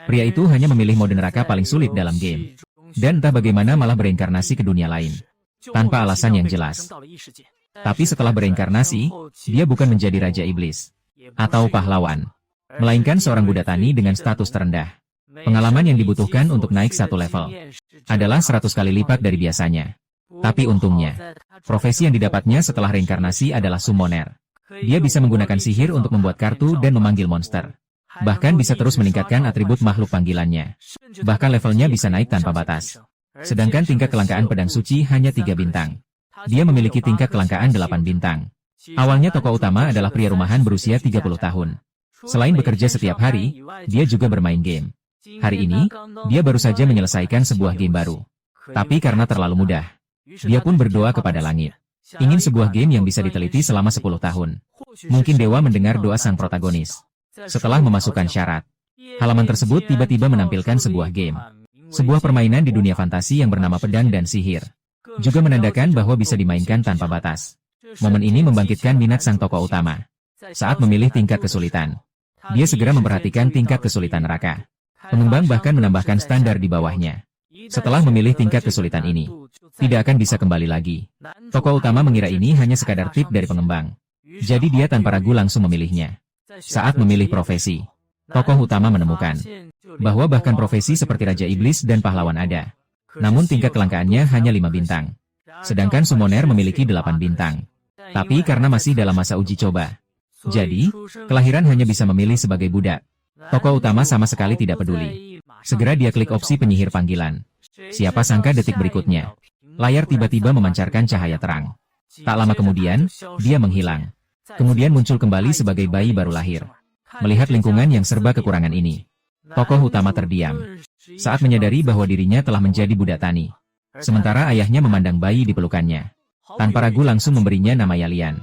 Pria itu hanya memilih mode neraka paling sulit dalam game. Dan entah bagaimana malah bereinkarnasi ke dunia lain. Tanpa alasan yang jelas. Tapi setelah bereinkarnasi, dia bukan menjadi Raja Iblis. Atau pahlawan. Melainkan seorang Buddha tani dengan status terendah. Pengalaman yang dibutuhkan untuk naik satu level adalah 100 kali lipat dari biasanya. Tapi untungnya, profesi yang didapatnya setelah reinkarnasi adalah summoner. Dia bisa menggunakan sihir untuk membuat kartu dan memanggil monster. Bahkan bisa terus meningkatkan atribut makhluk panggilannya. Bahkan levelnya bisa naik tanpa batas. Sedangkan tingkat kelangkaan pedang suci hanya 3 bintang. Dia memiliki tingkat kelangkaan 8 bintang. Awalnya tokoh utama adalah pria rumahan berusia 30 tahun. Selain bekerja setiap hari, dia juga bermain game. Hari ini, dia baru saja menyelesaikan sebuah game baru. Tapi karena terlalu mudah, dia pun berdoa kepada langit. Ingin sebuah game yang bisa diteliti selama 10 tahun. Mungkin dewa mendengar doa sang protagonis. Setelah memasukkan syarat, halaman tersebut tiba-tiba menampilkan sebuah game. Sebuah permainan di dunia fantasi yang bernama pedang dan sihir. Juga menandakan bahwa bisa dimainkan tanpa batas. Momen ini membangkitkan minat sang tokoh utama. Saat memilih tingkat kesulitan, dia segera memperhatikan tingkat kesulitan neraka. Pengembang bahkan menambahkan standar di bawahnya. Setelah memilih tingkat kesulitan ini, tidak akan bisa kembali lagi. Tokoh utama mengira ini hanya sekadar tip dari pengembang. Jadi dia tanpa ragu langsung memilihnya. Saat memilih profesi, tokoh utama menemukan bahwa bahkan profesi seperti Raja Iblis dan pahlawan ada. Namun tingkat kelangkaannya hanya 5 bintang. Sedangkan summoner memiliki 8 bintang. Tapi karena masih dalam masa uji coba, jadi, kelahiran hanya bisa memilih sebagai budak. Tokoh utama sama sekali tidak peduli. Segera dia klik opsi penyihir panggilan. Siapa sangka detik berikutnya, layar tiba-tiba memancarkan cahaya terang. Tak lama kemudian, dia menghilang. Kemudian muncul kembali sebagai bayi baru lahir. Melihat lingkungan yang serba kekurangan ini, tokoh utama terdiam. Saat menyadari bahwa dirinya telah menjadi budak tani. Sementara ayahnya memandang bayi di pelukannya. Tanpa ragu langsung memberinya nama Yalian.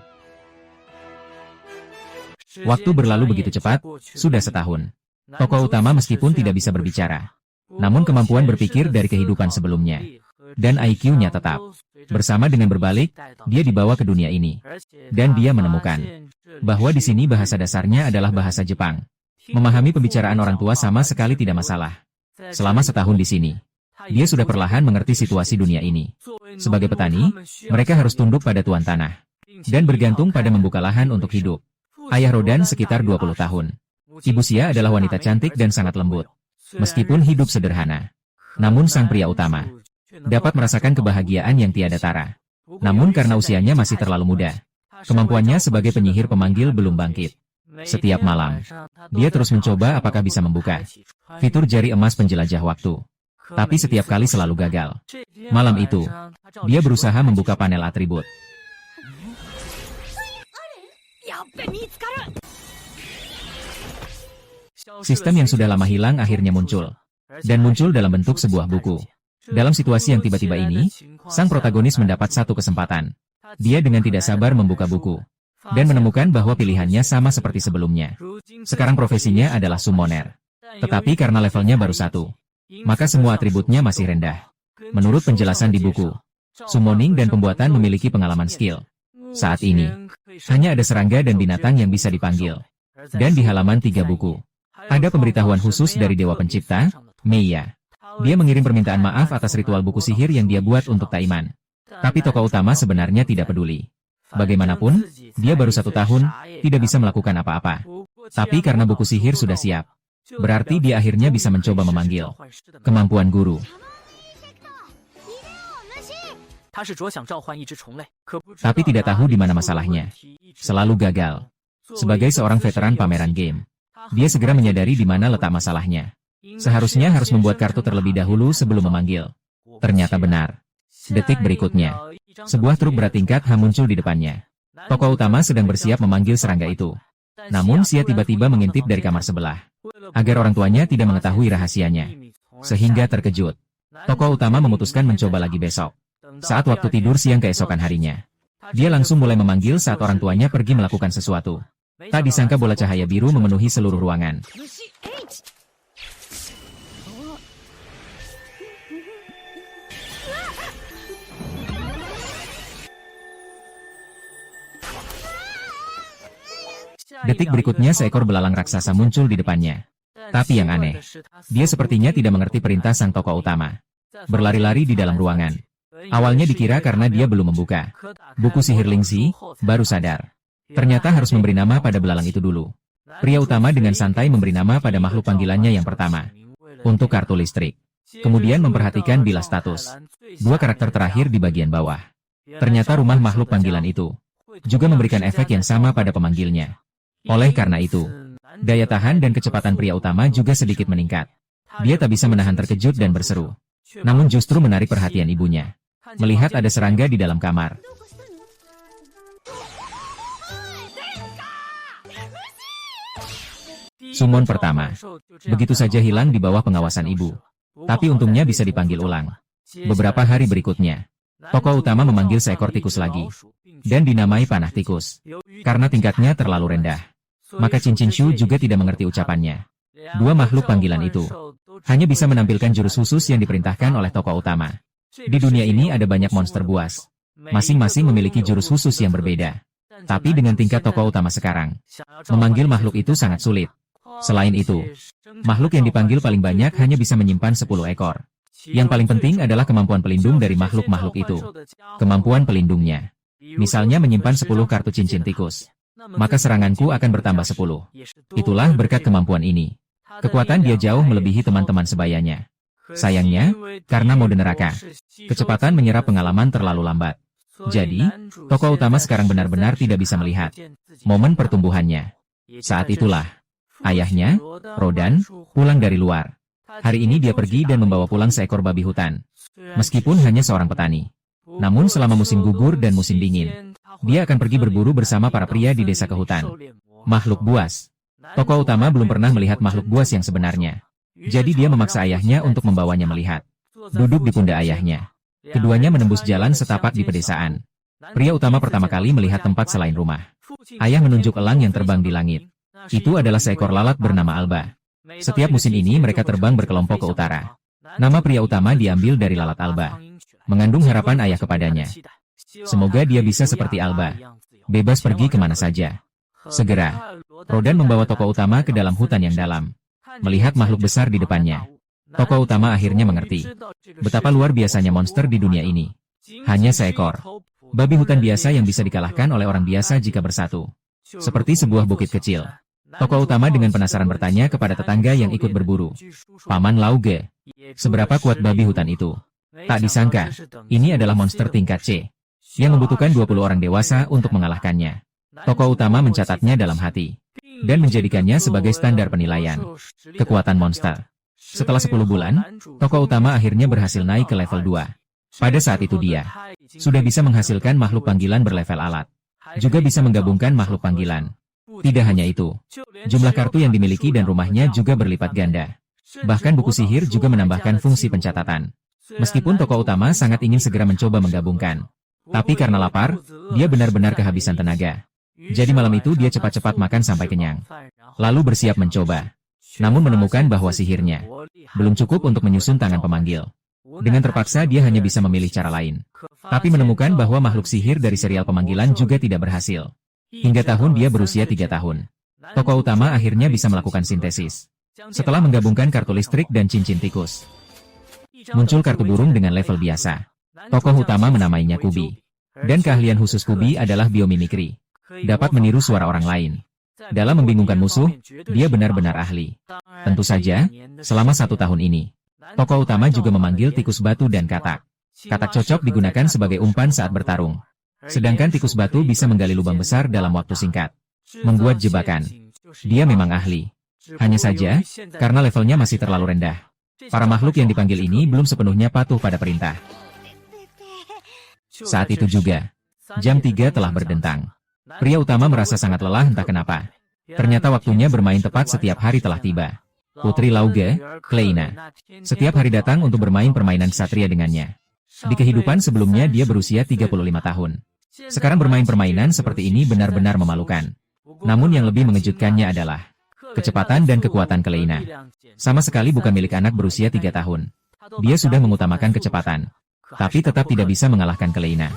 Waktu berlalu begitu cepat, sudah setahun. Tokoh utama meskipun tidak bisa berbicara, namun kemampuan berpikir dari kehidupan sebelumnya. Dan IQ-nya tetap. Bersama dengan berbalik, dia dibawa ke dunia ini. Dan dia menemukan bahwa di sini bahasa dasarnya adalah bahasa Jepang. Memahami pembicaraan orang tua sama sekali tidak masalah. Selama setahun di sini, dia sudah perlahan mengerti situasi dunia ini. Sebagai petani, mereka harus tunduk pada tuan tanah. Dan bergantung pada membuka lahan untuk hidup. Ayah Rodan sekitar 20 tahun. Ibu Sia adalah wanita cantik dan sangat lembut. Meskipun hidup sederhana, namun sang pria utama dapat merasakan kebahagiaan yang tiada tara. Namun karena usianya masih terlalu muda, kemampuannya sebagai penyihir pemanggil belum bangkit. Setiap malam, dia terus mencoba apakah bisa membuka fitur jari emas penjelajah waktu. Tapi setiap kali selalu gagal. Malam itu, dia berusaha membuka panel atribut. Sistem yang sudah lama hilang akhirnya muncul. Dan muncul dalam bentuk sebuah buku. Dalam situasi yang tiba-tiba ini, sang protagonis mendapat satu kesempatan. Dia dengan tidak sabar membuka buku. Dan menemukan bahwa pilihannya sama seperti sebelumnya. Sekarang profesinya adalah summoner. Tetapi karena levelnya baru 1, maka semua atributnya masih rendah. Menurut penjelasan di buku, summoning dan pembuatan memiliki pengalaman skill. Saat ini, hanya ada serangga dan binatang yang bisa dipanggil. Dan di halaman 3 buku, ada pemberitahuan khusus dari Dewa Pencipta, Meiya. Dia mengirim permintaan maaf atas ritual buku sihir yang dia buat untuk Taiman. Tapi tokoh utama sebenarnya tidak peduli. Bagaimanapun, dia baru 1 tahun, tidak bisa melakukan apa-apa. Tapi karena buku sihir sudah siap, berarti dia akhirnya bisa mencoba memanggil kemampuan guru. Tapi tidak tahu di mana masalahnya. Selalu gagal. Sebagai seorang veteran pameran game, dia segera menyadari di mana letak masalahnya. Seharusnya harus membuat kartu terlebih dahulu sebelum memanggil. Ternyata benar. Detik berikutnya, sebuah truk berat tingkat muncul di depannya. Tokoh utama sedang bersiap memanggil serangga itu. Namun Sia tiba-tiba mengintip dari kamar sebelah, agar orang tuanya tidak mengetahui rahasianya. Sehingga terkejut. Tokoh utama memutuskan mencoba lagi besok. Saat waktu tidur siang keesokan harinya, dia langsung mulai memanggil saat orang tuanya pergi melakukan sesuatu. Tak disangka bola cahaya biru memenuhi seluruh ruangan. Detik berikutnya seekor belalang raksasa muncul di depannya. Tapi yang aneh, dia sepertinya tidak mengerti perintah sang tokoh utama. Berlari-lari di dalam ruangan. Awalnya dikira karena dia belum membuka buku sihir Lingxi, baru sadar. Ternyata harus memberi nama pada belalang itu dulu. Pria utama dengan santai memberi nama pada makhluk panggilannya yang pertama. Untuk kartu listrik. Kemudian memperhatikan bilas status. Dua karakter terakhir di bagian bawah. Ternyata rumah makhluk panggilan itu juga memberikan efek yang sama pada pemanggilnya. Oleh karena itu, daya tahan dan kecepatan pria utama juga sedikit meningkat. Dia tak bisa menahan terkejut dan berseru. Namun justru menarik perhatian ibunya. Melihat ada serangga di dalam kamar. Summon pertama. Begitu saja hilang di bawah pengawasan ibu. Tapi untungnya bisa dipanggil ulang. Beberapa hari berikutnya, tokoh utama memanggil seekor tikus lagi. Dan dinamai panah tikus. Karena tingkatnya terlalu rendah. Maka Cincin Shu juga tidak mengerti ucapannya. Dua makhluk panggilan itu hanya bisa menampilkan jurus khusus yang diperintahkan oleh tokoh utama. Di dunia ini ada banyak monster buas. Masing-masing memiliki jurus khusus yang berbeda. Tapi dengan tingkat tokoh utama sekarang, memanggil makhluk itu sangat sulit. Selain itu, makhluk yang dipanggil paling banyak hanya bisa menyimpan 10 ekor. Yang paling penting adalah kemampuan pelindung dari makhluk-makhluk itu. Kemampuan pelindungnya. Misalnya menyimpan 10 kartu cincin tikus. Maka seranganku akan bertambah 10. Itulah berkat kemampuan ini. Kekuatan dia jauh melebihi teman-teman sebayanya. Sayangnya, karena mode neraka, kecepatan menyerap pengalaman terlalu lambat. Jadi, tokoh utama sekarang benar-benar tidak bisa melihat momen pertumbuhannya. Saat itulah, ayahnya, Rodan, pulang dari luar. Hari ini dia pergi dan membawa pulang seekor babi hutan. Meskipun hanya seorang petani. Namun selama musim gugur dan musim dingin, dia akan pergi berburu bersama para pria di desa ke hutan. Makhluk buas. Tokoh utama belum pernah melihat makhluk buas yang sebenarnya. Jadi dia memaksa ayahnya untuk membawanya melihat. Duduk di pundak ayahnya. Keduanya menembus jalan setapak di pedesaan. Pria utama pertama kali melihat tempat selain rumah. Ayah menunjuk elang yang terbang di langit. Itu adalah seekor lalat bernama Alba. Setiap musim ini mereka terbang berkelompok ke utara. Nama pria utama diambil dari lalat Alba. Mengandung harapan ayah kepadanya. Semoga dia bisa seperti Alba. Bebas pergi kemana saja. Segera, Rodan membawa tokoh utama ke dalam hutan yang dalam. Melihat makhluk besar di depannya, tokoh utama akhirnya mengerti betapa luar biasanya monster di dunia ini. Hanya seekor babi hutan biasa yang bisa dikalahkan oleh orang biasa jika bersatu. Seperti sebuah bukit kecil. Tokoh utama dengan penasaran bertanya kepada tetangga yang ikut berburu. Paman Lauge, seberapa kuat babi hutan itu? Tak disangka, ini adalah monster tingkat C, yang membutuhkan 20 orang dewasa untuk mengalahkannya. Tokoh utama mencatatnya dalam hati, dan menjadikannya sebagai standar penilaian kekuatan monster. Setelah 10 bulan, tokoh utama akhirnya berhasil naik ke level 2. Pada saat itu dia sudah bisa menghasilkan makhluk panggilan berlevel alat. Juga bisa menggabungkan makhluk panggilan. Tidak hanya itu, jumlah kartu yang dimiliki dan rumahnya juga berlipat ganda. Bahkan buku sihir juga menambahkan fungsi pencatatan. Meskipun tokoh utama sangat ingin segera mencoba menggabungkan. Tapi karena lapar, dia benar-benar kehabisan tenaga. Jadi malam itu dia cepat-cepat makan sampai kenyang. Lalu bersiap mencoba. Namun menemukan bahwa sihirnya belum cukup untuk menyusun tangan pemanggil. Dengan terpaksa dia hanya bisa memilih cara lain. Tapi menemukan bahwa makhluk sihir dari serial pemanggilan juga tidak berhasil. Hingga tahun dia berusia 3 tahun. Tokoh utama akhirnya bisa melakukan sintesis. Setelah menggabungkan kartu listrik dan cincin tikus, muncul kartu burung dengan level biasa. Tokoh utama menamainya Kubi. Dan keahlian khusus Kubi adalah biomimikri. Dapat meniru suara orang lain. Dalam membingungkan musuh, dia benar-benar ahli. Tentu saja, selama 1 tahun ini, tokoh utama juga memanggil tikus batu dan katak. Katak cocok digunakan sebagai umpan saat bertarung. Sedangkan tikus batu bisa menggali lubang besar dalam waktu singkat. Membuat jebakan. Dia memang ahli. Hanya saja, karena levelnya masih terlalu rendah. Para makhluk yang dipanggil ini belum sepenuhnya patuh pada perintah. Saat itu juga, jam 3 telah berdentang. Pria utama merasa sangat lelah entah kenapa. Ternyata waktunya bermain tepat setiap hari telah tiba. Putri Lauge, Kleina, setiap hari datang untuk bermain permainan ksatria dengannya. Di kehidupan sebelumnya dia berusia 35 tahun. Sekarang bermain permainan seperti ini benar-benar memalukan. Namun yang lebih mengejutkannya adalah kecepatan dan kekuatan Kleina. Sama sekali bukan milik anak berusia 3 tahun. Dia sudah mengutamakan kecepatan, tapi tetap tidak bisa mengalahkan Kleina.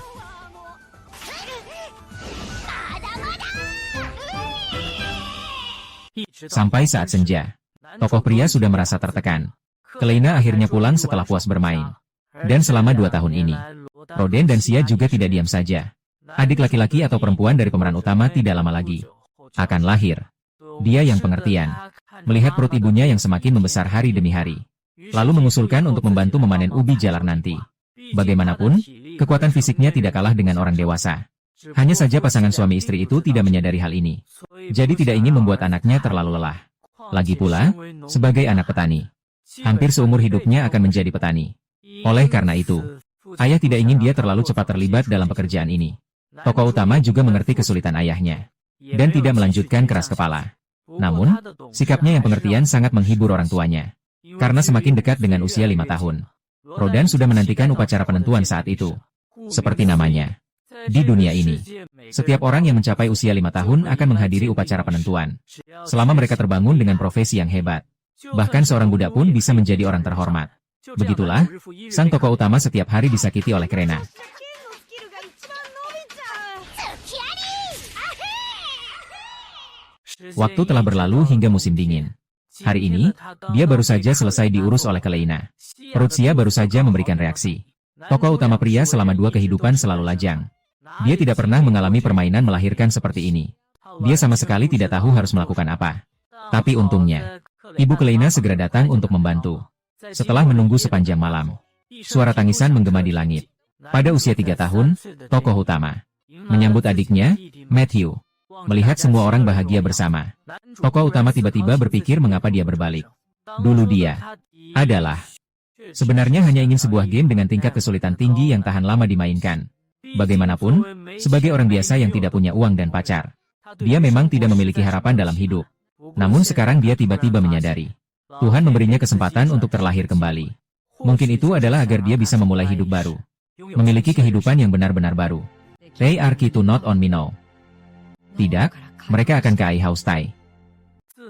Sampai saat senja, Tokoh pria sudah merasa tertekan. Keleina akhirnya pulang setelah puas bermain. Dan selama 2 tahun ini, Roden dan Xia juga tidak diam saja. Adik laki-laki atau perempuan dari pemeran utama tidak lama lagi akan lahir. Dia yang pengertian, melihat perut ibunya yang semakin membesar hari demi hari, lalu mengusulkan untuk membantu memanen ubi jalar nanti. Bagaimanapun, kekuatan fisiknya tidak kalah dengan orang dewasa. Hanya saja pasangan suami istri itu tidak menyadari hal ini. Jadi tidak ingin membuat anaknya terlalu lelah. Lagi pula, sebagai anak petani, hampir seumur hidupnya akan menjadi petani. Oleh karena itu, ayah tidak ingin dia terlalu cepat terlibat dalam pekerjaan ini. Tokoh utama juga mengerti kesulitan ayahnya, dan tidak melanjutkan keras kepala. Namun, sikapnya yang pengertian sangat menghibur orang tuanya. Karena semakin dekat dengan usia 5 tahun, Rodan sudah menantikan upacara penentuan saat itu. Seperti namanya, di dunia ini, setiap orang yang mencapai usia 5 tahun akan menghadiri upacara penentuan. Selama mereka terbangun dengan profesi yang hebat, bahkan seorang budak pun bisa menjadi orang terhormat. Begitulah, sang tokoh utama setiap hari disakiti oleh Krena. Waktu telah berlalu hingga musim dingin. Hari ini, dia baru saja selesai diurus oleh Keleina. Perut Xia baru saja memberikan reaksi. Tokoh utama pria selama 2 kehidupan selalu lajang. Dia tidak pernah mengalami permainan melahirkan seperti ini. Dia sama sekali tidak tahu harus melakukan apa. Tapi untungnya, ibu Keleina segera datang untuk membantu. Setelah menunggu sepanjang malam, suara tangisan menggema di langit. Pada usia 3 tahun, tokoh utama menyambut adiknya, Matthew. Melihat semua orang bahagia bersama, tokoh utama tiba-tiba berpikir mengapa dia berbalik. Dulu dia adalah sebenarnya hanya ingin sebuah game dengan tingkat kesulitan tinggi yang tahan lama dimainkan. Bagaimanapun, sebagai orang biasa yang tidak punya uang dan pacar, dia memang tidak memiliki harapan dalam hidup. Namun sekarang dia tiba-tiba menyadari, Tuhan memberinya kesempatan untuk terlahir kembali. Mungkin itu adalah agar dia bisa memulai hidup baru, memiliki kehidupan yang benar-benar baru. They are key to not on me now. Tidak, mereka akan ke Ai House Tai.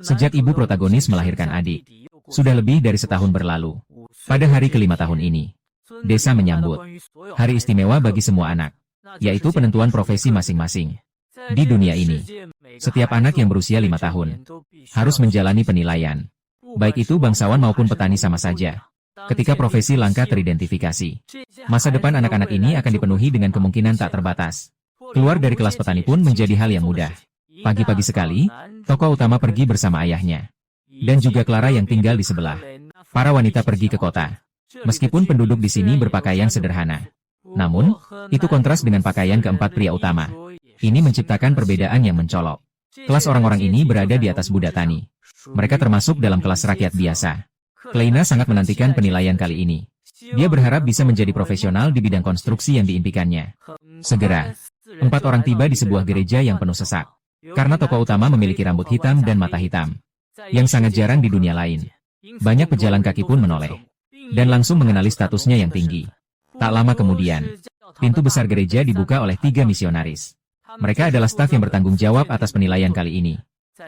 Sejak ibu protagonis melahirkan adik, sudah lebih dari setahun berlalu. Pada hari ke-5 tahun ini, desa menyambut hari istimewa bagi semua anak, yaitu penentuan profesi masing-masing. Di dunia ini, setiap anak yang berusia 5 tahun harus menjalani penilaian. Baik itu bangsawan maupun petani sama saja. Ketika profesi langka teridentifikasi, masa depan anak-anak ini akan dipenuhi dengan kemungkinan tak terbatas. Keluar dari kelas petani pun menjadi hal yang mudah. Pagi-pagi sekali, tokoh utama pergi bersama ayahnya. Dan juga Clara yang tinggal di sebelah. Para wanita pergi ke kota. Meskipun penduduk di sini berpakaian sederhana. Namun, itu kontras dengan pakaian keempat pria utama. Ini menciptakan perbedaan yang mencolok. Kelas orang-orang ini berada di atas budak tani. Mereka termasuk dalam kelas rakyat biasa. Keleina sangat menantikan penilaian kali ini. Dia berharap bisa menjadi profesional di bidang konstruksi yang diimpikannya. Segera, 4 orang tiba di sebuah gereja yang penuh sesak. Karena tokoh utama memiliki rambut hitam dan mata hitam, yang sangat jarang di dunia lain. Banyak pejalan kaki pun menoleh, dan langsung mengenali statusnya yang tinggi. Tak lama kemudian, pintu besar gereja dibuka oleh 3 misionaris. Mereka adalah staf yang bertanggung jawab atas penilaian kali ini.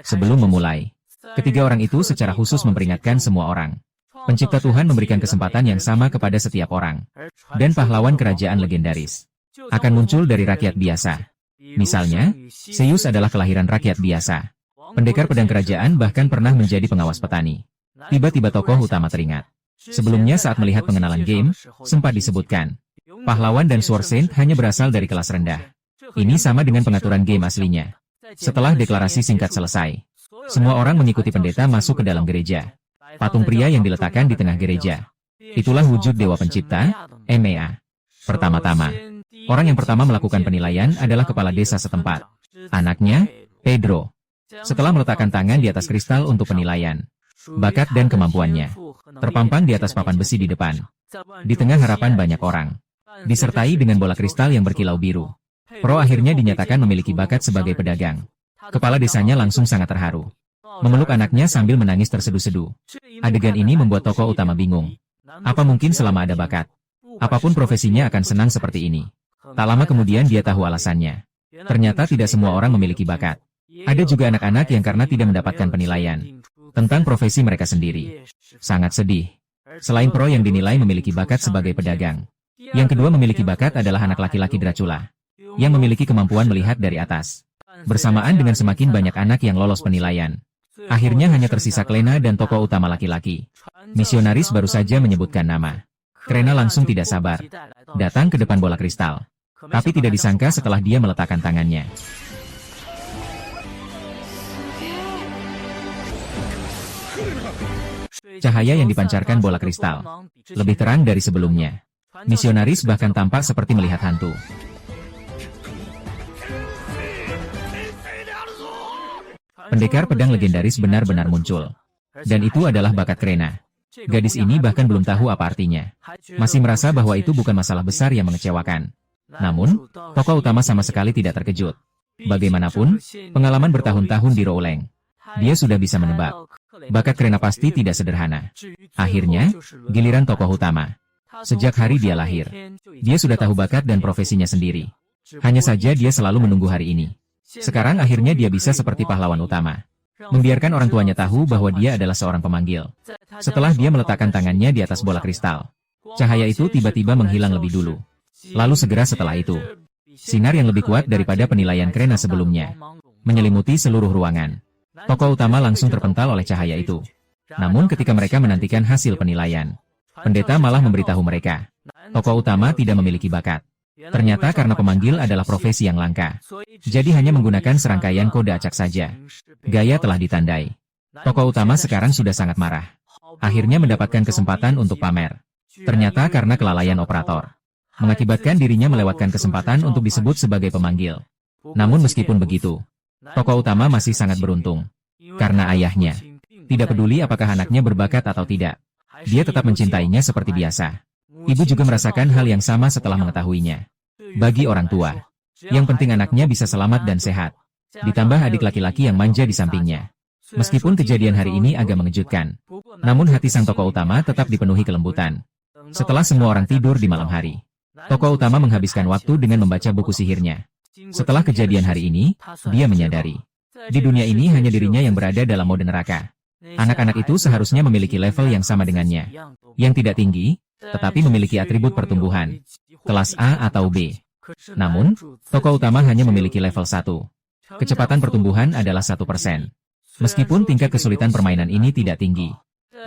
Sebelum memulai, ketiga orang itu secara khusus memperingatkan semua orang. Pencipta Tuhan memberikan kesempatan yang sama kepada setiap orang. Dan pahlawan kerajaan legendaris akan muncul dari rakyat biasa. Misalnya, Zeus adalah kelahiran rakyat biasa. Pendekar pedang kerajaan bahkan pernah menjadi pengawas petani. Tiba-tiba tokoh utama teringat. Sebelumnya saat melihat pengenalan game, sempat disebutkan, pahlawan dan Sword Saint hanya berasal dari kelas rendah. Ini sama dengan pengaturan game aslinya. Setelah deklarasi singkat selesai, semua orang mengikuti pendeta masuk ke dalam gereja. Patung pria yang diletakkan di tengah gereja. Itulah wujud Dewa Pencipta, Emea. Pertama-tama, orang yang pertama melakukan penilaian adalah kepala desa setempat. Anaknya, Pedro. Setelah meletakkan tangan di atas kristal untuk penilaian, bakat dan kemampuannya terpampang di atas papan besi di depan. Di tengah harapan banyak orang, disertai dengan bola kristal yang berkilau biru. Pro akhirnya dinyatakan memiliki bakat sebagai pedagang. Kepala desanya langsung sangat terharu. Memeluk anaknya sambil menangis terseduh-seduh. Adegan ini membuat tokoh utama bingung. Apa mungkin selama ada bakat, apapun profesinya akan senang seperti ini? Tak lama kemudian dia tahu alasannya. Ternyata tidak semua orang memiliki bakat. Ada juga anak-anak yang karena tidak mendapatkan penilaian tentang profesi mereka sendiri. Sangat sedih. Selain Pro yang dinilai memiliki bakat sebagai pedagang, yang kedua memiliki bakat adalah anak laki-laki Dracula, yang memiliki kemampuan melihat dari atas. Bersamaan dengan semakin banyak anak yang lolos penilaian, Akhirnya hanya tersisa Klena dan tokoh utama laki-laki. Misionaris baru saja menyebutkan nama. Klena langsung tidak sabar. Datang ke depan bola kristal. Tapi tidak disangka setelah dia meletakkan tangannya. Cahaya yang dipancarkan bola kristal lebih terang dari sebelumnya. Misionaris bahkan tampak seperti melihat hantu. Pendekar pedang legendaris benar-benar muncul. Dan itu adalah bakat Klena. Gadis ini bahkan belum tahu apa artinya. Masih merasa bahwa itu bukan masalah besar yang mengecewakan. Namun, tokoh utama sama sekali tidak terkejut. Bagaimanapun, pengalaman bertahun-tahun di Rowling, dia sudah bisa menebak. Bakat Klena pasti tidak sederhana. Akhirnya, giliran tokoh utama. Sejak hari dia lahir, dia sudah tahu bakat dan profesinya sendiri. Hanya saja dia selalu menunggu hari ini. Sekarang akhirnya dia bisa seperti pahlawan utama. Membiarkan orang tuanya tahu bahwa dia adalah seorang pemanggil. Setelah dia meletakkan tangannya di atas bola kristal, cahaya itu tiba-tiba menghilang lebih dulu. Lalu segera setelah itu, sinar yang lebih kuat daripada penilaian Klena sebelumnya menyelimuti seluruh ruangan. Tokoh utama langsung terpental oleh cahaya itu. Namun ketika mereka menantikan hasil penilaian, pendeta malah memberitahu mereka, tokoh utama tidak memiliki bakat. Ternyata karena pemanggil adalah profesi yang langka. Jadi hanya menggunakan serangkaian kode acak saja. Gaya telah ditandai. Tokoh utama sekarang sudah sangat marah. Akhirnya mendapatkan kesempatan untuk pamer. Ternyata karena kelalaian operator, mengakibatkan dirinya melewatkan kesempatan untuk disebut sebagai pemanggil. Namun meskipun begitu, tokoh utama masih sangat beruntung. Karena ayahnya tidak peduli apakah anaknya berbakat atau tidak. Dia tetap mencintainya seperti biasa. Ibu juga merasakan hal yang sama setelah mengetahuinya. Bagi orang tua, yang penting anaknya bisa selamat dan sehat. Ditambah adik laki-laki yang manja di sampingnya. Meskipun kejadian hari ini agak mengejutkan, namun hati sang tokoh utama tetap dipenuhi kelembutan. Setelah semua orang tidur di malam hari, tokoh utama menghabiskan waktu dengan membaca buku sihirnya. Setelah kejadian hari ini, dia menyadari, di dunia ini hanya dirinya yang berada dalam mode neraka. Anak-anak itu seharusnya memiliki level yang sama dengannya. Yang tidak tinggi, tetapi memiliki atribut pertumbuhan, kelas A atau B. Namun, tokoh utama hanya memiliki level 1. Kecepatan pertumbuhan adalah 1%. Meskipun tingkat kesulitan permainan ini tidak tinggi,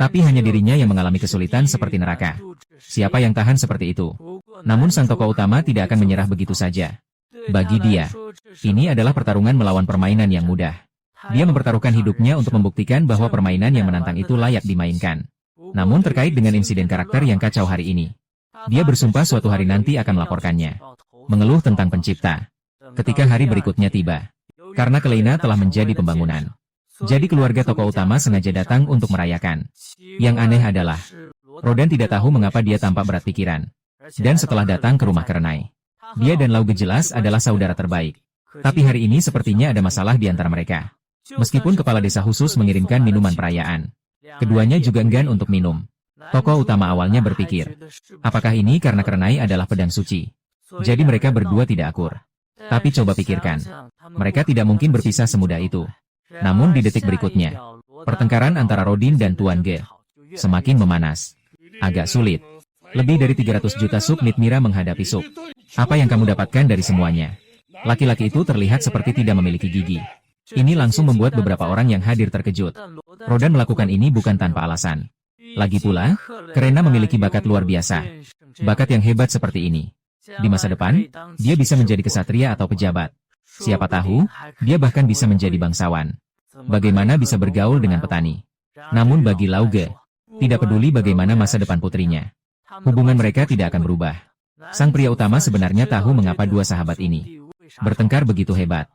tapi hanya dirinya yang mengalami kesulitan seperti neraka. Siapa yang tahan seperti itu? Namun sang tokoh utama tidak akan menyerah begitu saja. Bagi dia, ini adalah pertarungan melawan permainan yang mudah. Dia mempertaruhkan hidupnya untuk membuktikan bahwa permainan yang menantang itu layak dimainkan. Namun terkait dengan insiden karakter yang kacau hari ini, dia bersumpah suatu hari nanti akan melaporkannya. Mengeluh tentang pencipta. Ketika hari berikutnya tiba, karena Klena telah menjadi pembangunan, jadi keluarga tokoh utama sengaja datang untuk merayakan. Yang aneh adalah, Rodan tidak tahu mengapa dia tampak berat pikiran. Dan setelah datang ke rumah Kerenai, dia dan Lauge jelas adalah saudara terbaik. Tapi hari ini sepertinya ada masalah di antara mereka. Meskipun kepala desa khusus mengirimkan minuman perayaan, keduanya juga enggan untuk minum. Tokoh utama awalnya berpikir, apakah ini karena Kerenai adalah pedang suci? Jadi mereka berdua tidak akur. Tapi coba pikirkan, mereka tidak mungkin berpisah semudah itu. Namun di detik berikutnya, pertengkaran antara Rodin dan Tuan Ge semakin memanas. Agak sulit. Lebih dari 300 juta sub Nitmira menghadapi sub. Apa yang kamu dapatkan dari semuanya? Laki-laki itu terlihat seperti tidak memiliki gigi. Ini langsung membuat beberapa orang yang hadir terkejut. Rodan melakukan ini bukan tanpa alasan. Lagi pula, Klena memiliki bakat luar biasa. Bakat yang hebat seperti ini. Di masa depan, dia bisa menjadi kesatria atau pejabat. Siapa tahu, dia bahkan bisa menjadi bangsawan. Bagaimana bisa bergaul dengan petani? Namun bagi Lauge, tidak peduli bagaimana masa depan putrinya, hubungan mereka tidak akan berubah. Sang pria utama sebenarnya tahu mengapa dua sahabat ini bertengkar begitu hebat.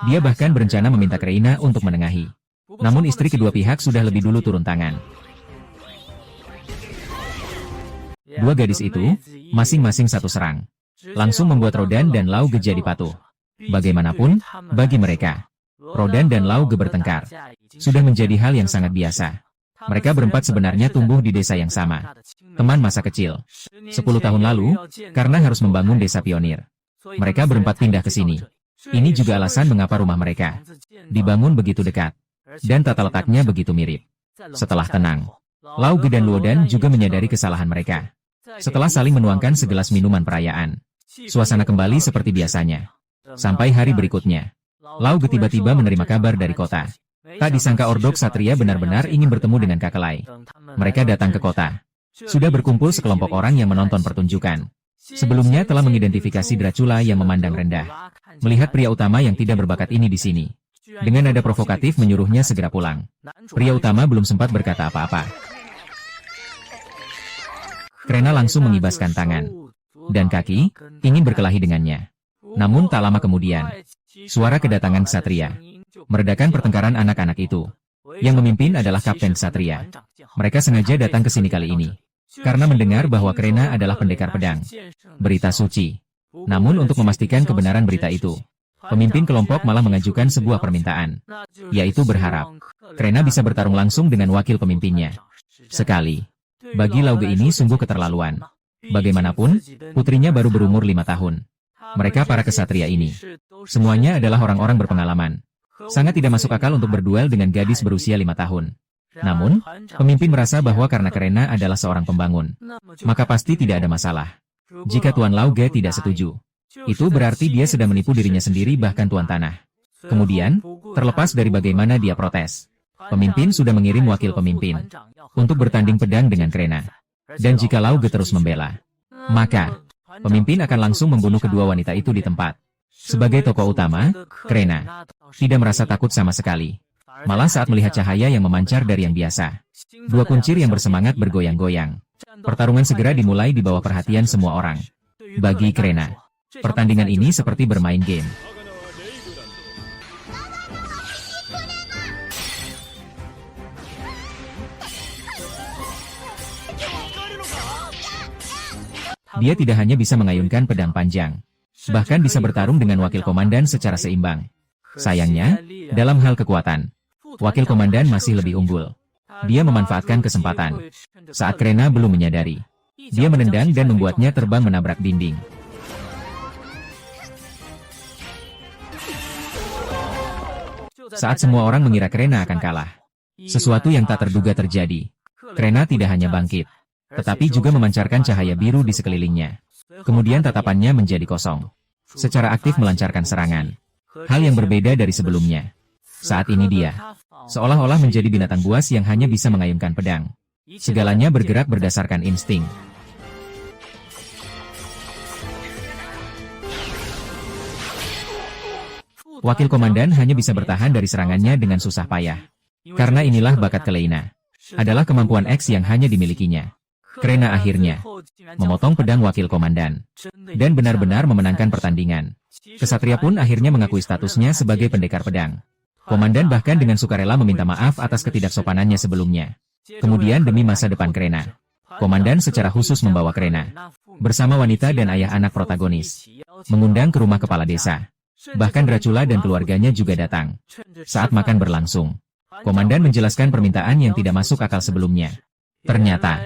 Dia bahkan berencana meminta Klena untuk menengahi. Namun istri kedua pihak sudah lebih dulu turun tangan. Dua gadis itu, masing-masing satu serang, langsung membuat Rodan dan Lauge jadi patuh. Bagaimanapun, bagi mereka, Rodan dan Lauge bertengkar sudah menjadi hal yang sangat biasa. Mereka berempat sebenarnya tumbuh di desa yang sama. Teman masa kecil. 10 tahun lalu, karena harus membangun desa pionir, mereka berempat pindah ke sini. Ini juga alasan mengapa rumah mereka dibangun begitu dekat, dan tata letaknya begitu mirip. Setelah tenang, Lauge dan Luodan juga menyadari kesalahan mereka. Setelah saling menuangkan segelas minuman perayaan, suasana kembali seperti biasanya. Sampai hari berikutnya, Lauge tiba-tiba menerima kabar dari kota. Tak disangka Ordok Satria benar-benar ingin bertemu dengan Kakelai. Mereka datang ke kota. Sudah berkumpul sekelompok orang yang menonton pertunjukan. Sebelumnya telah mengidentifikasi Dracula yang memandang rendah. Melihat pria utama yang tidak berbakat ini di sini. Dengan nada provokatif menyuruhnya segera pulang. Pria utama belum sempat berkata apa-apa. Krena langsung mengibaskan tangan dan kaki, ingin berkelahi dengannya. Namun tak lama kemudian, suara kedatangan Ksatria meredakan pertengkaran anak-anak itu. Yang memimpin adalah Kapten Ksatria. Mereka sengaja datang ke sini kali ini karena mendengar bahwa Krena adalah pendekar pedang. Berita suci. Namun untuk memastikan kebenaran berita itu, pemimpin kelompok malah mengajukan sebuah permintaan, yaitu berharap Krena bisa bertarung langsung dengan wakil pemimpinnya. Sekali. Bagi Lauge ini sungguh keterlaluan. Bagaimanapun, putrinya baru berumur 5 tahun. Mereka para kesatria ini, semuanya adalah orang-orang berpengalaman. Sangat tidak masuk akal untuk berduel dengan gadis berusia 5 tahun. Namun, pemimpin merasa bahwa karena Krena adalah seorang pembangun, maka pasti tidak ada masalah. Jika Tuan Lauge tidak setuju, itu berarti dia sedang menipu dirinya sendiri bahkan Tuan Tanah. Kemudian, terlepas dari bagaimana dia protes, pemimpin sudah mengirim wakil pemimpin untuk bertanding pedang dengan Krena. Dan jika Lauge terus membela, maka pemimpin akan langsung membunuh kedua wanita itu di tempat. Sebagai tokoh utama, Krena tidak merasa takut sama sekali. Malah saat melihat cahaya yang memancar dari yang biasa, dua kuncir yang bersemangat bergoyang-goyang. Pertarungan segera dimulai di bawah perhatian semua orang. Bagi Krena, pertandingan ini seperti bermain game. Dia tidak hanya bisa mengayunkan pedang panjang, bahkan bisa bertarung dengan wakil komandan secara seimbang. Sayangnya, dalam hal kekuatan, wakil komandan masih lebih unggul. Dia memanfaatkan kesempatan. Saat Krena belum menyadari, dia menendang dan membuatnya terbang menabrak dinding. Saat semua orang mengira Krena akan kalah, sesuatu yang tak terduga terjadi. Krena tidak hanya bangkit, tetapi juga memancarkan cahaya biru di sekelilingnya. Kemudian tatapannya menjadi kosong. Secara aktif melancarkan serangan. Hal yang berbeda dari sebelumnya. Saat ini dia seolah-olah menjadi binatang buas yang hanya bisa mengayunkan pedang. Segalanya bergerak berdasarkan insting. Wakil komandan hanya bisa bertahan dari serangannya dengan susah payah. Karena inilah bakat Kaleina. Adalah kemampuan X yang hanya dimilikinya. Krena akhirnya memotong pedang wakil komandan dan benar-benar memenangkan pertandingan. Kesatria pun akhirnya mengakui statusnya sebagai pendekar pedang. Komandan bahkan dengan sukarela meminta maaf atas ketidaksopanannya sebelumnya. Kemudian demi masa depan Krena, komandan secara khusus membawa Krena bersama wanita dan ayah anak protagonis mengundang ke rumah kepala desa. Bahkan Dracula dan keluarganya juga datang. Saat makan berlangsung, komandan menjelaskan permintaan yang tidak masuk akal sebelumnya. Ternyata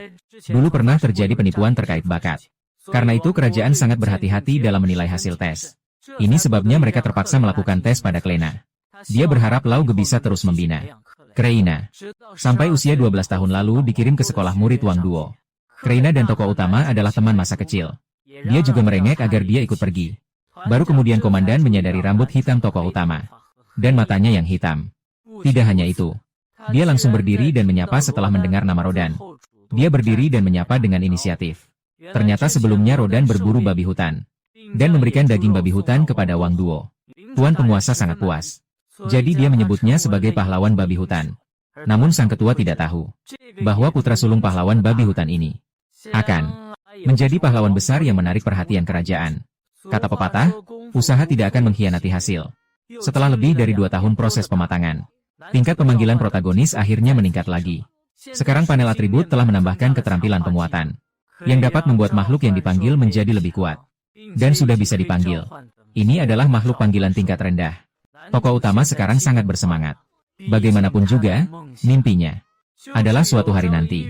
dulu pernah terjadi penipuan terkait bakat. Karena itu kerajaan sangat berhati-hati dalam menilai hasil tes. Ini sebabnya mereka terpaksa melakukan tes pada Klena. Dia berharap Lauge bisa terus membina Kreina. Sampai usia 12 tahun lalu dikirim ke sekolah murid Wang Duo. Kreina dan tokoh utama adalah teman masa kecil. Dia juga merengek agar dia ikut pergi. Baru kemudian komandan menyadari rambut hitam tokoh utama dan matanya yang hitam. Tidak hanya itu, dia langsung berdiri dan menyapa setelah mendengar nama Rodan. Dia berdiri dan menyapa dengan inisiatif. Ternyata sebelumnya Rodan berburu babi hutan dan memberikan daging babi hutan kepada Wang Duo. Tuan penguasa sangat puas. Jadi dia menyebutnya sebagai pahlawan babi hutan. Namun sang ketua tidak tahu bahwa putra sulung pahlawan babi hutan ini akan menjadi pahlawan besar yang menarik perhatian kerajaan. Kata pepatah, usaha tidak akan mengkhianati hasil. Setelah lebih dari 2 tahun proses pematangan, tingkat pemanggilan protagonis akhirnya meningkat lagi. Sekarang panel atribut telah menambahkan keterampilan penguatan yang dapat membuat makhluk yang dipanggil menjadi lebih kuat. Dan sudah bisa dipanggil. Ini adalah makhluk panggilan tingkat rendah. Tokoh utama sekarang sangat bersemangat. Bagaimanapun juga, mimpinya adalah suatu hari nanti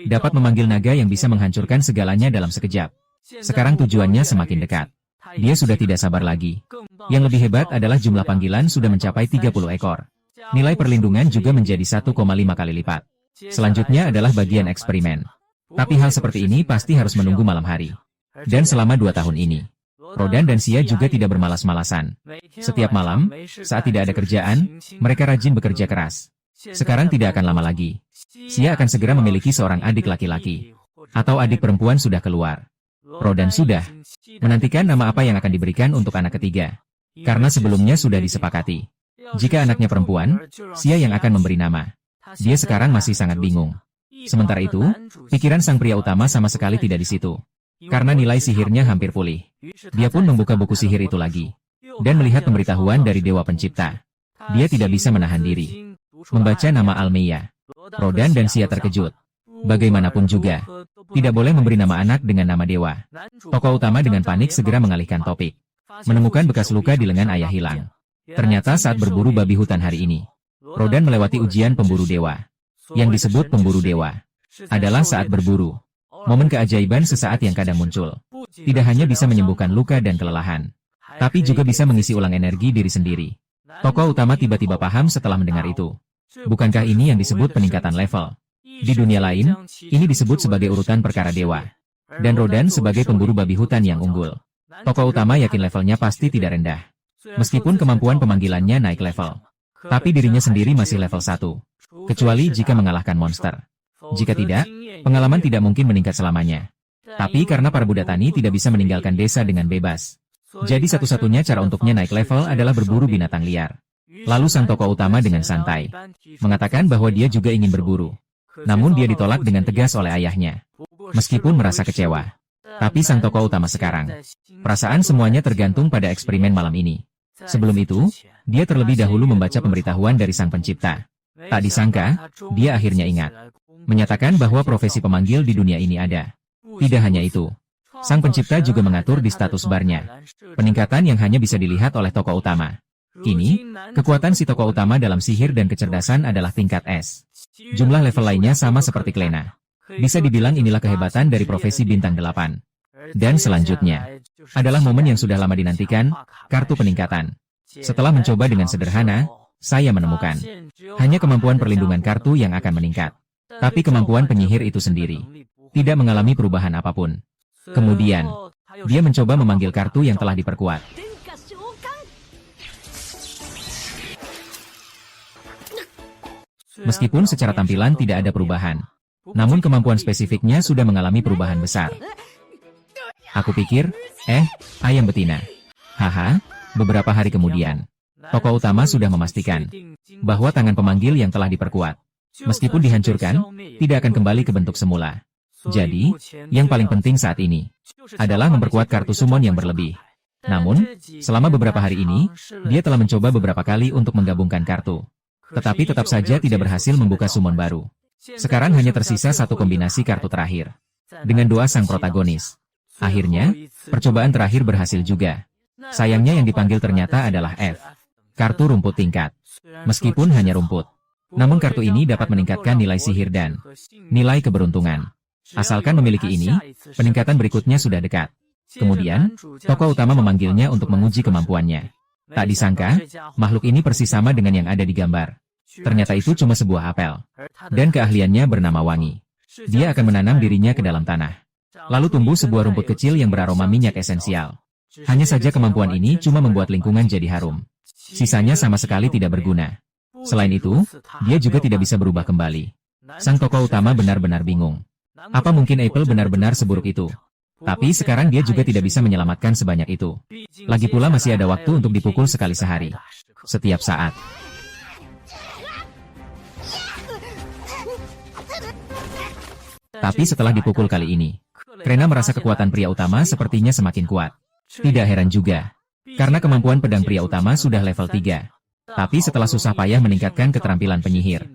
dapat memanggil naga yang bisa menghancurkan segalanya dalam sekejap. Sekarang tujuannya semakin dekat. Dia sudah tidak sabar lagi. Yang lebih hebat adalah jumlah panggilan sudah mencapai 30 ekor. Nilai perlindungan juga menjadi 1,5 kali lipat. Selanjutnya adalah bagian eksperimen. Tapi hal seperti ini pasti harus menunggu malam hari. Dan selama 2 tahun ini, Rodan dan Xia juga tidak bermalas-malasan. Setiap malam, saat tidak ada kerjaan, mereka rajin bekerja keras. Sekarang tidak akan lama lagi. Xia akan segera memiliki seorang adik laki-laki. Atau adik perempuan sudah keluar. Rodan sudah menantikan nama apa yang akan diberikan untuk anak ketiga. Karena sebelumnya sudah disepakati. Jika anaknya perempuan, Xia yang akan memberi nama. Dia sekarang masih sangat bingung. Sementara itu, pikiran sang pria utama sama sekali tidak di situ. Karena nilai sihirnya hampir pulih. Dia pun membuka buku sihir itu lagi. Dan melihat pemberitahuan dari Dewa Pencipta. Dia tidak bisa menahan diri. Membaca nama Almeia. Rodan dan Xia terkejut. Bagaimanapun juga, tidak boleh memberi nama anak dengan nama dewa. Tokoh utama dengan panik segera mengalihkan topik. Menemukan bekas luka di lengan ayah hilang. Ternyata saat berburu babi hutan hari ini, Rodan melewati ujian pemburu dewa. Yang disebut pemburu dewa adalah saat berburu. Momen keajaiban sesaat yang kadang muncul. Tidak hanya bisa menyembuhkan luka dan kelelahan, tapi juga bisa mengisi ulang energi diri sendiri. Tokoh utama tiba-tiba paham setelah mendengar itu. Bukankah ini yang disebut peningkatan level? Di dunia lain, ini disebut sebagai urutan perkara dewa. Dan Rodan sebagai pemburu babi hutan yang unggul. Tokoh utama yakin levelnya pasti tidak rendah. Meskipun kemampuan pemanggilannya naik level. Tapi dirinya sendiri masih level 1. Kecuali jika mengalahkan monster. Jika tidak, pengalaman tidak mungkin meningkat selamanya. Tapi karena para Buddha Tani tidak bisa meninggalkan desa dengan bebas. Jadi satu-satunya cara untuknya naik level adalah berburu binatang liar. Lalu sang tokoh utama dengan santai mengatakan bahwa dia juga ingin berburu. Namun dia ditolak dengan tegas oleh ayahnya. Meskipun merasa kecewa. Tapi sang tokoh utama sekarang, perasaan semuanya tergantung pada eksperimen malam ini. Sebelum itu, dia terlebih dahulu membaca pemberitahuan dari sang pencipta. Tak disangka, dia akhirnya ingat. Menyatakan bahwa profesi pemanggil di dunia ini ada. Tidak hanya itu. Sang pencipta juga mengatur di status barnya. Peningkatan yang hanya bisa dilihat oleh tokoh utama. Kini, kekuatan si tokoh utama dalam sihir dan kecerdasan adalah tingkat S. Jumlah level lainnya sama seperti Klena. Bisa dibilang inilah kehebatan dari profesi bintang 8. Dan selanjutnya, adalah momen yang sudah lama dinantikan, kartu peningkatan. Setelah mencoba dengan sederhana, saya menemukan hanya kemampuan perlindungan kartu yang akan meningkat. Tapi kemampuan penyihir itu sendiri tidak mengalami perubahan apapun. Kemudian, dia mencoba memanggil kartu yang telah diperkuat. Meskipun secara tampilan tidak ada perubahan, namun kemampuan spesifiknya sudah mengalami perubahan besar. Aku pikir, ayam betina. Haha, beberapa hari kemudian, tokoh utama sudah memastikan bahwa tangan pemanggil yang telah diperkuat, meskipun dihancurkan, tidak akan kembali ke bentuk semula. Jadi, yang paling penting saat ini adalah memperkuat kartu summon yang berlebih. Namun, selama beberapa hari ini, dia telah mencoba beberapa kali untuk menggabungkan kartu. Tetapi tetap saja tidak berhasil membuka summon baru. Sekarang hanya tersisa satu kombinasi kartu terakhir. Dengan doa sang protagonis. Akhirnya, percobaan terakhir berhasil juga. Sayangnya yang dipanggil ternyata adalah F. Kartu rumput tingkat. Meskipun hanya rumput. Namun kartu ini dapat meningkatkan nilai sihir dan nilai keberuntungan. Asalkan memiliki ini, peningkatan berikutnya sudah dekat. Kemudian, tokoh utama memanggilnya untuk menguji kemampuannya. Tak disangka, makhluk ini persis sama dengan yang ada di gambar. Ternyata itu cuma sebuah apel. Dan keahliannya bernama wangi. Dia akan menanam dirinya ke dalam tanah. Lalu tumbuh sebuah rumput kecil yang beraroma minyak esensial. Hanya saja kemampuan ini cuma membuat lingkungan jadi harum. Sisanya sama sekali tidak berguna. Selain itu, dia juga tidak bisa berubah kembali. Sang tokoh utama benar-benar bingung. Apa mungkin Apple benar-benar seburuk itu? Tapi sekarang dia juga tidak bisa menyelamatkan sebanyak itu. Lagi pula masih ada waktu untuk dipukul sekali sehari. Setiap saat. Tapi setelah dipukul kali ini, Krena merasa kekuatan pria utama sepertinya semakin kuat. Tidak heran juga. Karena kemampuan pedang pria utama sudah level 3. Tapi setelah susah payah meningkatkan keterampilan penyihir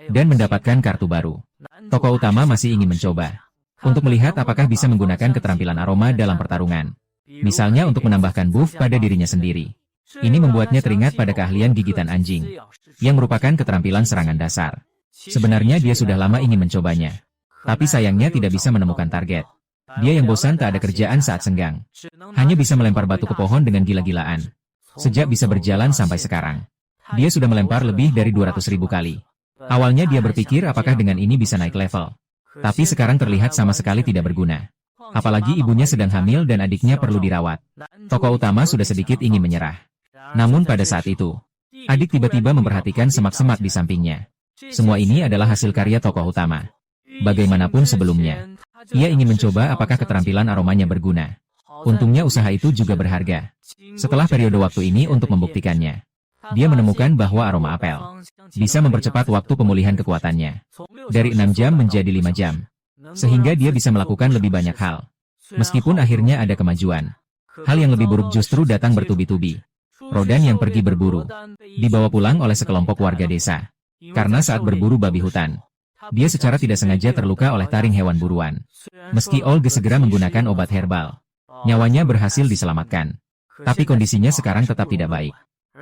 dan mendapatkan kartu baru, tokoh utama masih ingin mencoba untuk melihat apakah bisa menggunakan keterampilan aroma dalam pertarungan. Misalnya untuk menambahkan buff pada dirinya sendiri. Ini membuatnya teringat pada keahlian gigitan anjing, yang merupakan keterampilan serangan dasar. Sebenarnya dia sudah lama ingin mencobanya. Tapi sayangnya tidak bisa menemukan target. Dia yang bosan tak ada kerjaan saat senggang. Hanya bisa melempar batu ke pohon dengan gila-gilaan. Sejak bisa berjalan sampai sekarang, dia sudah melempar lebih dari 200.000 kali. Awalnya dia berpikir apakah dengan ini bisa naik level. Tapi sekarang terlihat sama sekali tidak berguna. Apalagi ibunya sedang hamil dan adiknya perlu dirawat. Tokoh utama sudah sedikit ingin menyerah. Namun pada saat itu, adik tiba-tiba memperhatikan semak-semak di sampingnya. Semua ini adalah hasil karya tokoh utama. Bagaimanapun sebelumnya, ia ingin mencoba apakah keterampilan aromanya berguna. Untungnya usaha itu juga berharga. Setelah periode waktu ini untuk membuktikannya, dia menemukan bahwa aroma apel bisa mempercepat waktu pemulihan kekuatannya dari 6 jam menjadi 5 jam. Sehingga dia bisa melakukan lebih banyak hal. Meskipun akhirnya ada kemajuan. Hal yang lebih buruk justru datang bertubi-tubi. Rodan yang pergi berburu dibawa pulang oleh sekelompok warga desa. Karena saat berburu babi hutan, dia secara tidak sengaja terluka oleh taring hewan buruan. Meski Olga segera menggunakan obat herbal, nyawanya berhasil diselamatkan. Tapi kondisinya sekarang tetap tidak baik.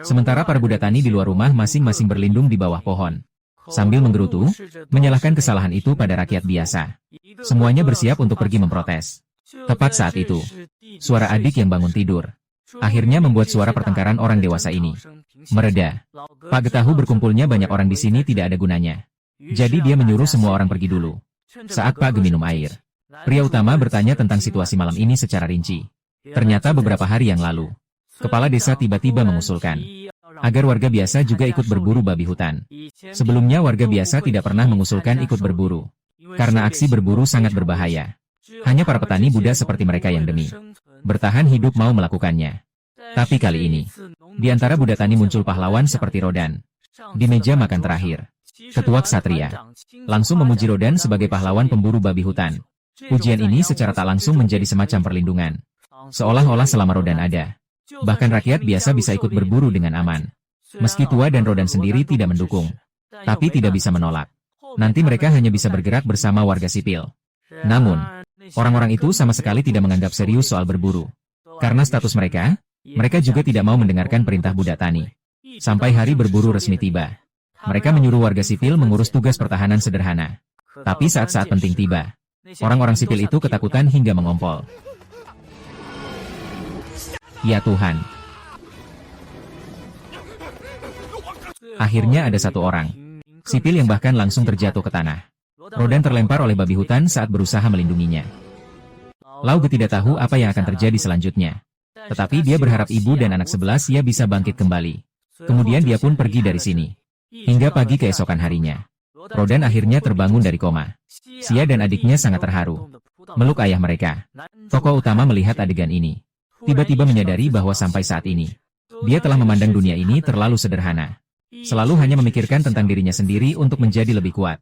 Sementara para budak tani di luar rumah masing-masing berlindung di bawah pohon. Sambil menggerutu, menyalahkan kesalahan itu pada rakyat biasa. Semuanya bersiap untuk pergi memprotes. Tepat saat itu, suara adik yang bangun tidur akhirnya membuat suara pertengkaran orang dewasa ini mereda. Pak Getahu berkumpulnya banyak orang di sini tidak ada gunanya. Jadi dia menyuruh semua orang pergi dulu. Saat Pak Ge minum air, pria utama bertanya tentang situasi malam ini secara rinci. Ternyata beberapa hari yang lalu, kepala desa tiba-tiba mengusulkan agar warga biasa juga ikut berburu babi hutan. Sebelumnya warga biasa tidak pernah mengusulkan ikut berburu, karena aksi berburu sangat berbahaya. Hanya para petani muda seperti mereka yang demi bertahan hidup mau melakukannya. Tapi kali ini, di antara budak tani muncul pahlawan seperti Rodan. Di meja makan terakhir, Ketua Ksatria langsung memuji Rodan sebagai pahlawan pemburu babi hutan. Pujian ini secara tak langsung menjadi semacam perlindungan. Seolah-olah selama Rodan ada, bahkan rakyat biasa bisa ikut berburu dengan aman. Meski Tua dan Rodan sendiri tidak mendukung, tapi tidak bisa menolak. Nanti mereka hanya bisa bergerak bersama warga sipil. Namun, orang-orang itu sama sekali tidak menganggap serius soal berburu. Karena status mereka juga tidak mau mendengarkan perintah budak tani. Sampai hari berburu resmi tiba, mereka menyuruh warga sipil mengurus tugas pertahanan sederhana. Tapi saat-saat penting tiba, orang-orang sipil itu ketakutan hingga mengompol. Ya Tuhan! Akhirnya ada satu orang sipil yang bahkan langsung terjatuh ke tanah. Rodan terlempar oleh babi hutan saat berusaha melindunginya. Lauge tidak tahu apa yang akan terjadi selanjutnya. Tetapi dia berharap ibu dan anak 11 ia bisa bangkit kembali. Kemudian dia pun pergi dari sini. Hingga pagi keesokan harinya, Rodan akhirnya terbangun dari koma. Sia dan adiknya sangat terharu meluk ayah mereka. Tokoh utama melihat adegan ini, tiba-tiba menyadari bahwa sampai saat ini, dia telah memandang dunia ini terlalu sederhana. Selalu hanya memikirkan tentang dirinya sendiri untuk menjadi lebih kuat.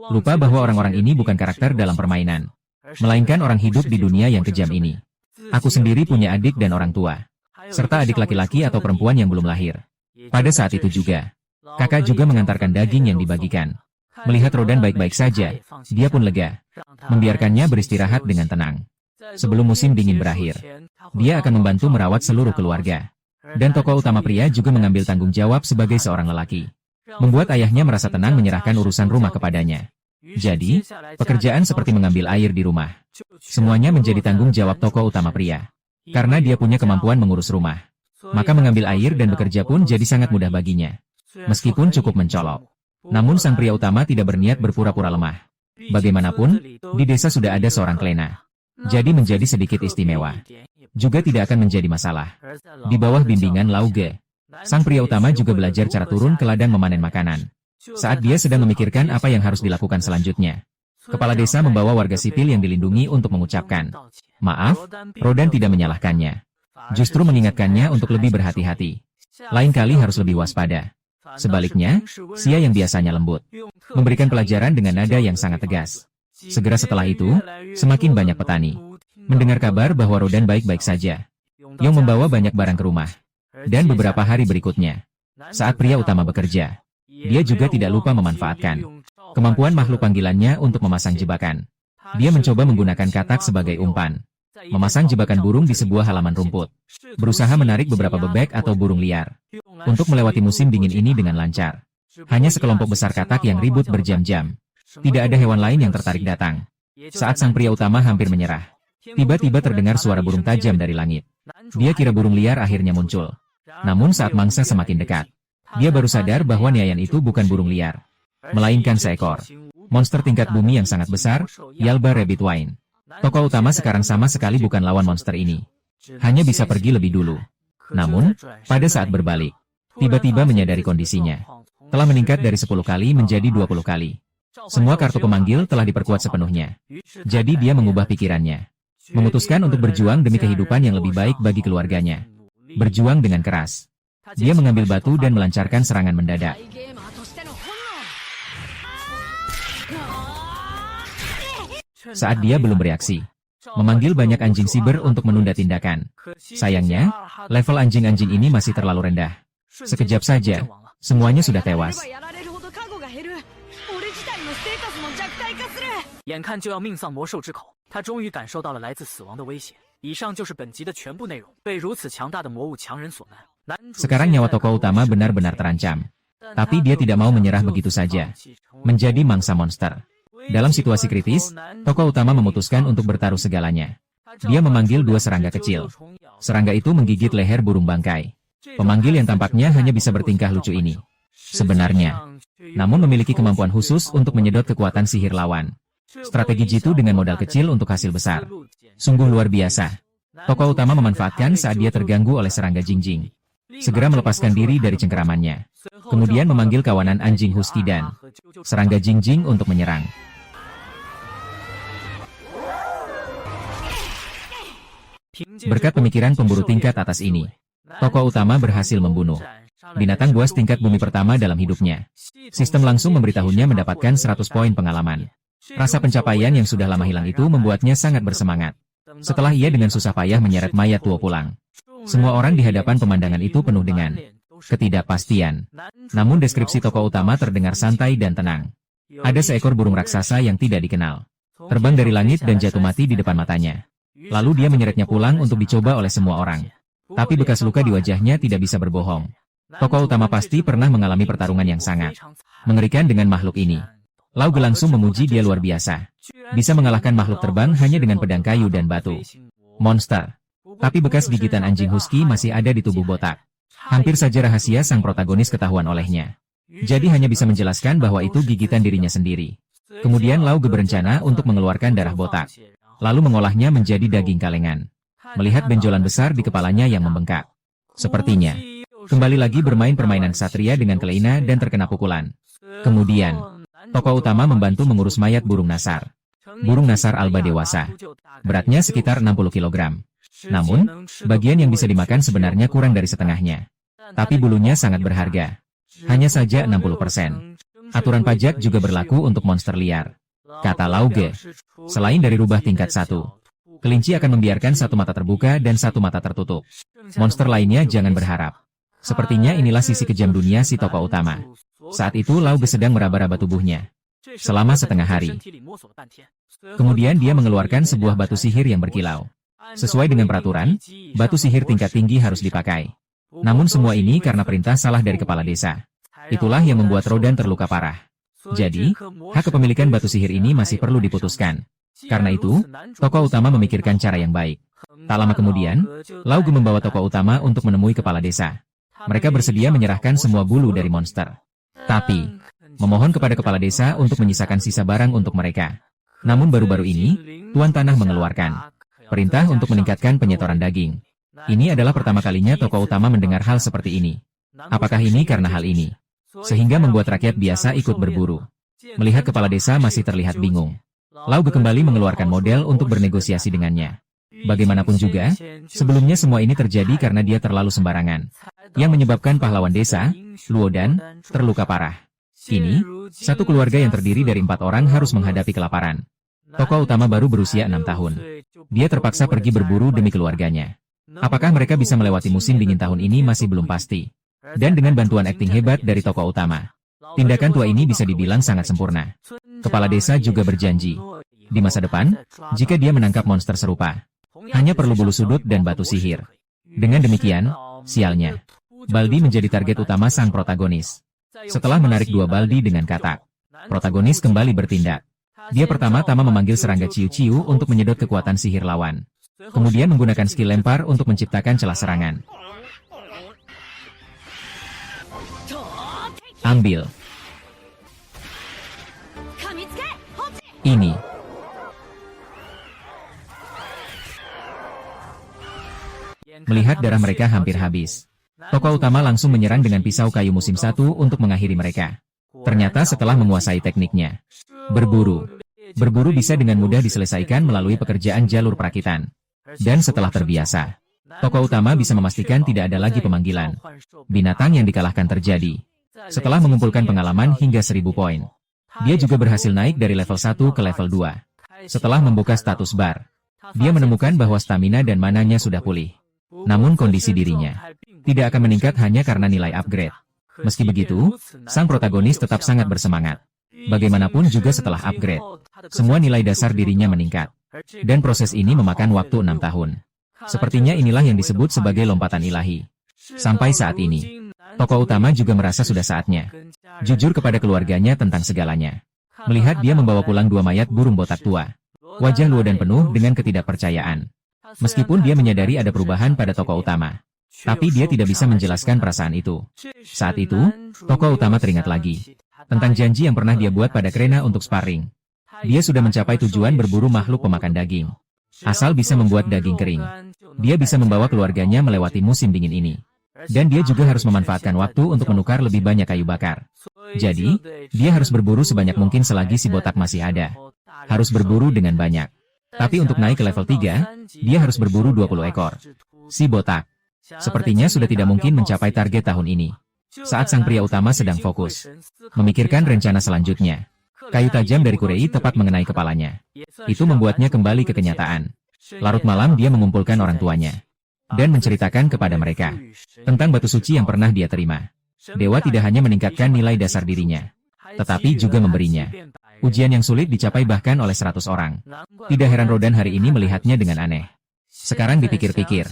Lupa bahwa orang-orang ini bukan karakter dalam permainan, melainkan orang hidup di dunia yang kejam ini. Aku sendiri punya adik dan orang tua, serta adik laki-laki atau perempuan yang belum lahir. Pada saat itu juga, kakak juga mengantarkan daging yang dibagikan. Melihat Rodan baik-baik saja, dia pun lega, membiarkannya beristirahat dengan tenang. Sebelum musim dingin berakhir, dia akan membantu merawat seluruh keluarga. Dan tokoh utama pria juga mengambil tanggung jawab sebagai seorang lelaki. Membuat ayahnya merasa tenang menyerahkan urusan rumah kepadanya. Jadi, pekerjaan seperti mengambil air di rumah, semuanya menjadi tanggung jawab tokoh utama pria. Karena dia punya kemampuan mengurus rumah, maka mengambil air dan bekerja pun jadi sangat mudah baginya. Meskipun cukup mencolok. Namun sang pria utama tidak berniat berpura-pura lemah. Bagaimanapun, di desa sudah ada seorang klena. Jadi menjadi sedikit istimewa. Juga tidak akan menjadi masalah. Di bawah bimbingan Lauge, sang pria utama juga belajar cara turun ke ladang memanen makanan. Saat dia sedang memikirkan apa yang harus dilakukan selanjutnya, kepala desa membawa warga sipil yang dilindungi untuk mengucapkan maaf. Rodan tidak menyalahkannya, justru mengingatkannya untuk lebih berhati-hati. Lain kali harus lebih waspada. Sebaliknya, Sia yang biasanya lembut, memberikan pelajaran dengan nada yang sangat tegas. Segera setelah itu, semakin banyak petani mendengar kabar bahwa Rodan baik-baik saja. Yong membawa banyak barang ke rumah. Dan beberapa hari berikutnya, saat pria utama bekerja, dia juga tidak lupa memanfaatkan kemampuan makhluk panggilannya untuk memasang jebakan. Dia mencoba menggunakan katak sebagai umpan, memasang jebakan burung di sebuah halaman rumput, berusaha menarik beberapa bebek atau burung liar untuk melewati musim dingin ini dengan lancar. Hanya sekelompok besar katak yang ribut berjam-jam. Tidak ada hewan lain yang tertarik datang. Saat sang pria utama hampir menyerah, tiba-tiba terdengar suara burung tajam dari langit. Dia kira burung liar akhirnya muncul. Namun saat mangsa semakin dekat, dia baru sadar bahwa niayan itu bukan burung liar, melainkan seekor monster tingkat bumi yang sangat besar, Yalba Rabbit Wine. Tokoh utama sekarang sama sekali bukan lawan monster ini. Hanya bisa pergi lebih dulu. Namun, pada saat berbalik, tiba-tiba menyadari kondisinya. Telah meningkat dari 10 kali menjadi 20 kali. Semua kartu pemanggil telah diperkuat sepenuhnya. Jadi dia mengubah pikirannya. Memutuskan untuk berjuang demi kehidupan yang lebih baik bagi keluarganya. Berjuang dengan keras. Dia mengambil batu dan melancarkan serangan mendadak. Saat dia belum bereaksi, memanggil banyak anjing siber untuk menunda tindakan. Sayangnya, level anjing-anjing ini masih terlalu rendah. Sekejap saja, semuanya sudah tewas. 眼看就要命丧魔兽之口，他终于感受到了来自死亡的威胁。以上就是本集的全部内容。被如此强大的魔物强人所难， Sekarang nyawa tokoh utama benar-benar terancam. Tapi dia tidak mau menyerah begitu saja. Menjadi mangsa monster. Dalam situasi kritis, tokoh utama memutuskan untuk bertaruh segalanya. Dia memanggil 2 serangga kecil. Serangga itu menggigit leher burung bangkai. Pemanggil yang tampaknya hanya bisa bertingkah lucu ini sebenarnya, namun memiliki kemampuan khusus untuk menyedot kekuatan sihir lawan. Strategi jitu dengan modal kecil untuk hasil besar. Sungguh luar biasa. Tokoh utama memanfaatkan saat dia terganggu oleh serangga Jingjing. Segera melepaskan diri dari cengkeramannya. Kemudian memanggil kawanan anjing Husky dan serangga Jingjing untuk menyerang. Berkat pemikiran pemburu tingkat atas ini, tokoh utama berhasil membunuh binatang buas tingkat bumi pertama dalam hidupnya. Sistem langsung memberitahunya mendapatkan 100 poin pengalaman. Rasa pencapaian yang sudah lama hilang itu membuatnya sangat bersemangat. Setelah ia dengan susah payah menyeret mayat tua pulang, semua orang di hadapan pemandangan itu penuh dengan ketidakpastian. Namun deskripsi tokoh utama terdengar santai dan tenang. Ada seekor burung raksasa yang tidak dikenal, terbang dari langit dan jatuh mati di depan matanya. Lalu dia menyeretnya pulang untuk dicoba oleh semua orang. Tapi bekas luka di wajahnya tidak bisa berbohong. Tokoh utama pasti pernah mengalami pertarungan yang sangat mengerikan dengan makhluk ini. Lauge langsung memuji dia luar biasa. Bisa mengalahkan makhluk terbang hanya dengan pedang kayu dan batu. Monster. Tapi bekas gigitan anjing Husky masih ada di tubuh botak. Hampir saja rahasia sang protagonis ketahuan olehnya. Jadi hanya bisa menjelaskan bahwa itu gigitan dirinya sendiri. Kemudian Lauge berencana untuk mengeluarkan darah botak. Lalu mengolahnya menjadi daging kalengan. Melihat benjolan besar di kepalanya yang membengkak. Sepertinya kembali lagi bermain permainan satria dengan Kleina dan terkena pukulan. Kemudian tokoh utama membantu mengurus mayat burung nasar. Burung nasar alba dewasa. Beratnya sekitar 60 kg. Namun, bagian yang bisa dimakan sebenarnya kurang dari setengahnya. Tapi bulunya sangat berharga. Hanya saja 60%. Aturan pajak juga berlaku untuk monster liar. Kata Lauge. Selain dari rubah tingkat 1, kelinci akan membiarkan satu mata terbuka dan satu mata tertutup. Monster lainnya jangan berharap. Sepertinya inilah sisi kejam dunia si tokoh utama. Saat itu Lauge sedang meraba-raba tubuhnya selama setengah hari. Kemudian dia mengeluarkan sebuah batu sihir yang berkilau. Sesuai dengan peraturan, batu sihir tingkat tinggi harus dipakai. Namun semua ini karena perintah salah dari kepala desa. Itulah yang membuat Rodan terluka parah. Jadi, hak kepemilikan batu sihir ini masih perlu diputuskan. Karena itu, tokoh utama memikirkan cara yang baik. Tak lama kemudian, Lauge membawa tokoh utama untuk menemui kepala desa. Mereka bersedia menyerahkan semua bulu dari monster. Tapi, memohon kepada kepala desa untuk menyisakan sisa barang untuk mereka. Namun baru-baru ini, Tuan Tanah mengeluarkan perintah untuk meningkatkan penyetoran daging. Ini adalah pertama kalinya tokoh utama mendengar hal seperti ini. Apakah ini karena hal ini? Sehingga membuat rakyat biasa ikut berburu. Melihat kepala desa masih terlihat bingung. Lauge kembali mengeluarkan model untuk bernegosiasi dengannya. Bagaimanapun juga, sebelumnya semua ini terjadi karena dia terlalu sembarangan. Yang menyebabkan pahlawan desa, Luodan, terluka parah. Kini, satu keluarga yang terdiri dari 4 orang harus menghadapi kelaparan. Tokoh utama baru berusia 6 tahun. Dia terpaksa pergi berburu demi keluarganya. Apakah mereka bisa melewati musim dingin tahun ini masih belum pasti. Dan dengan bantuan akting hebat dari tokoh utama, tindakan tua ini bisa dibilang sangat sempurna. Kepala desa juga berjanji, di masa depan, jika dia menangkap monster serupa, hanya perlu bulu sudut dan batu sihir. Dengan demikian, sialnya, Baldi menjadi target utama sang protagonis. Setelah menarik 2 baldi dengan katak, protagonis kembali bertindak. Dia pertama-tama memanggil serangga Ciu-Ciu untuk menyedot kekuatan sihir lawan. Kemudian menggunakan skill lempar untuk menciptakan celah serangan. Ambil. Ini. Melihat darah mereka hampir habis, tokoh utama langsung menyerang dengan pisau kayu musim 1 untuk mengakhiri mereka. Ternyata setelah menguasai tekniknya, berburu bisa dengan mudah diselesaikan melalui pekerjaan jalur perakitan. Dan setelah terbiasa, tokoh utama bisa memastikan tidak ada lagi pemanggilan binatang yang dikalahkan terjadi. Setelah mengumpulkan pengalaman hingga 1000 poin, dia juga berhasil naik dari level 1 ke level 2. Setelah membuka status bar, dia menemukan bahwa stamina dan mananya sudah pulih. Namun kondisi dirinya tidak akan meningkat hanya karena nilai upgrade. Meski begitu, sang protagonis tetap sangat bersemangat. Bagaimanapun juga setelah upgrade, semua nilai dasar dirinya meningkat. Dan proses ini memakan waktu 6 tahun. Sepertinya inilah yang disebut sebagai lompatan ilahi. Sampai saat ini, tokoh utama juga merasa sudah saatnya jujur kepada keluarganya tentang segalanya. Melihat dia membawa pulang 2 mayat burung botak tua, wajah Luo dan penuh dengan ketidakpercayaan. Meskipun dia menyadari ada perubahan pada tokoh utama, tapi dia tidak bisa menjelaskan perasaan itu. Saat itu, tokoh utama teringat lagi tentang janji yang pernah dia buat pada Krena untuk sparring. Dia sudah mencapai tujuan berburu makhluk pemakan daging. Asal bisa membuat daging kering, dia bisa membawa keluarganya melewati musim dingin ini. Dan dia juga harus memanfaatkan waktu untuk menukar lebih banyak kayu bakar. Jadi, dia harus berburu sebanyak mungkin selagi si botak masih ada. Harus berburu dengan banyak. Tapi untuk naik ke level 3, dia harus berburu 20 ekor. Si botak sepertinya sudah tidak mungkin mencapai target tahun ini. Saat sang pria utama sedang fokus memikirkan rencana selanjutnya, kayu tajam dari Kurei tepat mengenai kepalanya. Itu membuatnya kembali ke kenyataan. Larut malam dia mengumpulkan orang tuanya dan menceritakan kepada mereka tentang batu suci yang pernah dia terima. Dewa tidak hanya meningkatkan nilai dasar dirinya, tetapi juga memberinya ujian yang sulit dicapai bahkan oleh 100 orang. Tidak heran Rodan hari ini melihatnya dengan aneh. Sekarang dipikir-pikir,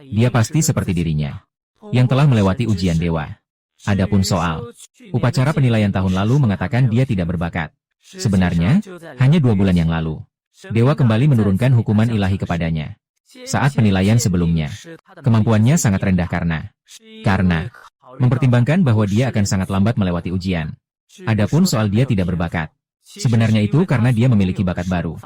dia pasti seperti dirinya, yang telah melewati ujian dewa. Adapun soal upacara penilaian tahun lalu mengatakan dia tidak berbakat. Sebenarnya, hanya 2 bulan yang lalu, dewa kembali menurunkan hukuman ilahi kepadanya. Saat penilaian sebelumnya, kemampuannya sangat rendah karena mempertimbangkan bahwa dia akan sangat lambat melewati ujian. Adapun soal dia tidak berbakat, sebenarnya itu karena dia memiliki bakat baru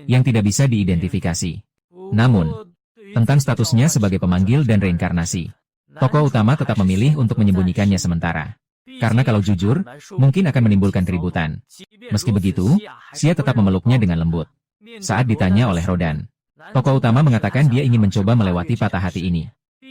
yang tidak bisa diidentifikasi. Namun, tentang statusnya sebagai pemanggil dan reinkarnasi, tokoh utama tetap memilih untuk menyembunyikannya sementara. Karena kalau jujur, mungkin akan menimbulkan keributan. Meski begitu, Xia tetap memeluknya dengan lembut. Saat ditanya oleh Rodan, tokoh utama mengatakan dia ingin mencoba melewati patah hati ini.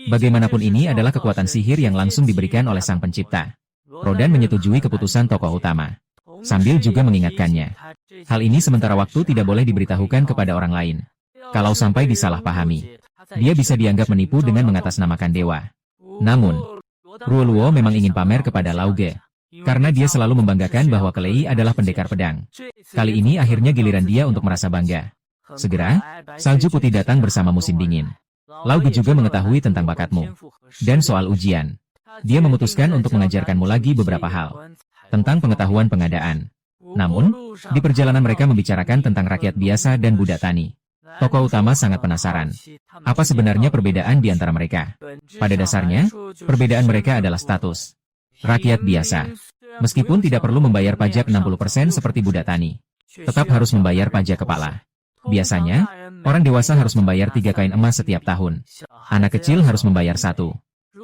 Bagaimanapun ini adalah kekuatan sihir yang langsung diberikan oleh sang pencipta. Rodan menyetujui keputusan tokoh utama, sambil juga mengingatkannya. Hal ini sementara waktu tidak boleh diberitahukan kepada orang lain. Kalau sampai disalahpahami, dia bisa dianggap menipu dengan mengatasnamakan dewa. Namun, Luo memang ingin pamer kepada Lauge, karena dia selalu membanggakan bahwa Kelei adalah pendekar pedang. Kali ini akhirnya giliran dia untuk merasa bangga. Segera, salju putih datang bersama musim dingin. Lauge juga mengetahui tentang bakatmu. Dan soal ujian, dia memutuskan untuk mengajarkanmu lagi beberapa hal tentang pengetahuan pengadaan. Namun, di perjalanan mereka membicarakan tentang rakyat biasa dan budak tani. Tokoh utama sangat penasaran. Apa sebenarnya perbedaan di antara mereka? Pada dasarnya, perbedaan mereka adalah status. Rakyat biasa, meskipun tidak perlu membayar pajak 60% seperti budak tani, tetap harus membayar pajak kepala. Biasanya, orang dewasa harus membayar 3 kain emas setiap tahun. Anak kecil harus membayar 1.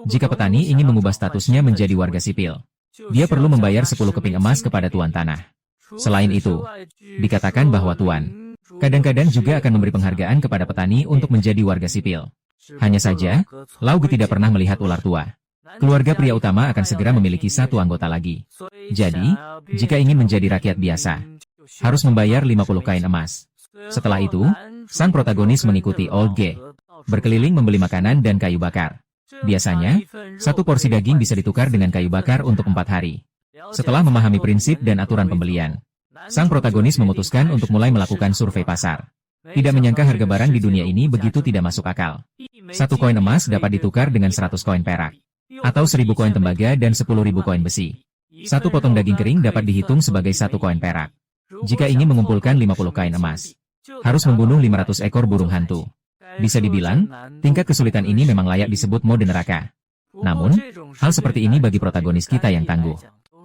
Jika petani ingin mengubah statusnya menjadi warga sipil, dia perlu membayar 10 keping emas kepada tuan tanah. Selain itu, dikatakan bahwa tuan kadang-kadang juga akan memberi penghargaan kepada petani untuk menjadi warga sipil. Hanya saja, Lauge tidak pernah melihat ular tua. Keluarga pria utama akan segera memiliki 1 anggota lagi. Jadi, jika ingin menjadi rakyat biasa, harus membayar 50 kain emas. Setelah itu, sang protagonis mengikuti Old Ge, berkeliling membeli makanan dan kayu bakar. Biasanya, 1 porsi daging bisa ditukar dengan kayu bakar untuk 4 hari. Setelah memahami prinsip dan aturan pembelian, sang protagonis memutuskan untuk mulai melakukan survei pasar. Tidak menyangka harga barang di dunia ini begitu tidak masuk akal. 1 koin emas dapat ditukar dengan 100 koin perak, atau 1000 koin tembaga dan 10.000 koin besi. 1 potong daging kering dapat dihitung sebagai 1 koin perak. Jika ingin mengumpulkan 50 kain emas, harus membunuh 500 ekor burung hantu. Bisa dibilang, tingkat kesulitan ini memang layak disebut mode neraka. Namun, hal seperti ini bagi protagonis kita yang tangguh.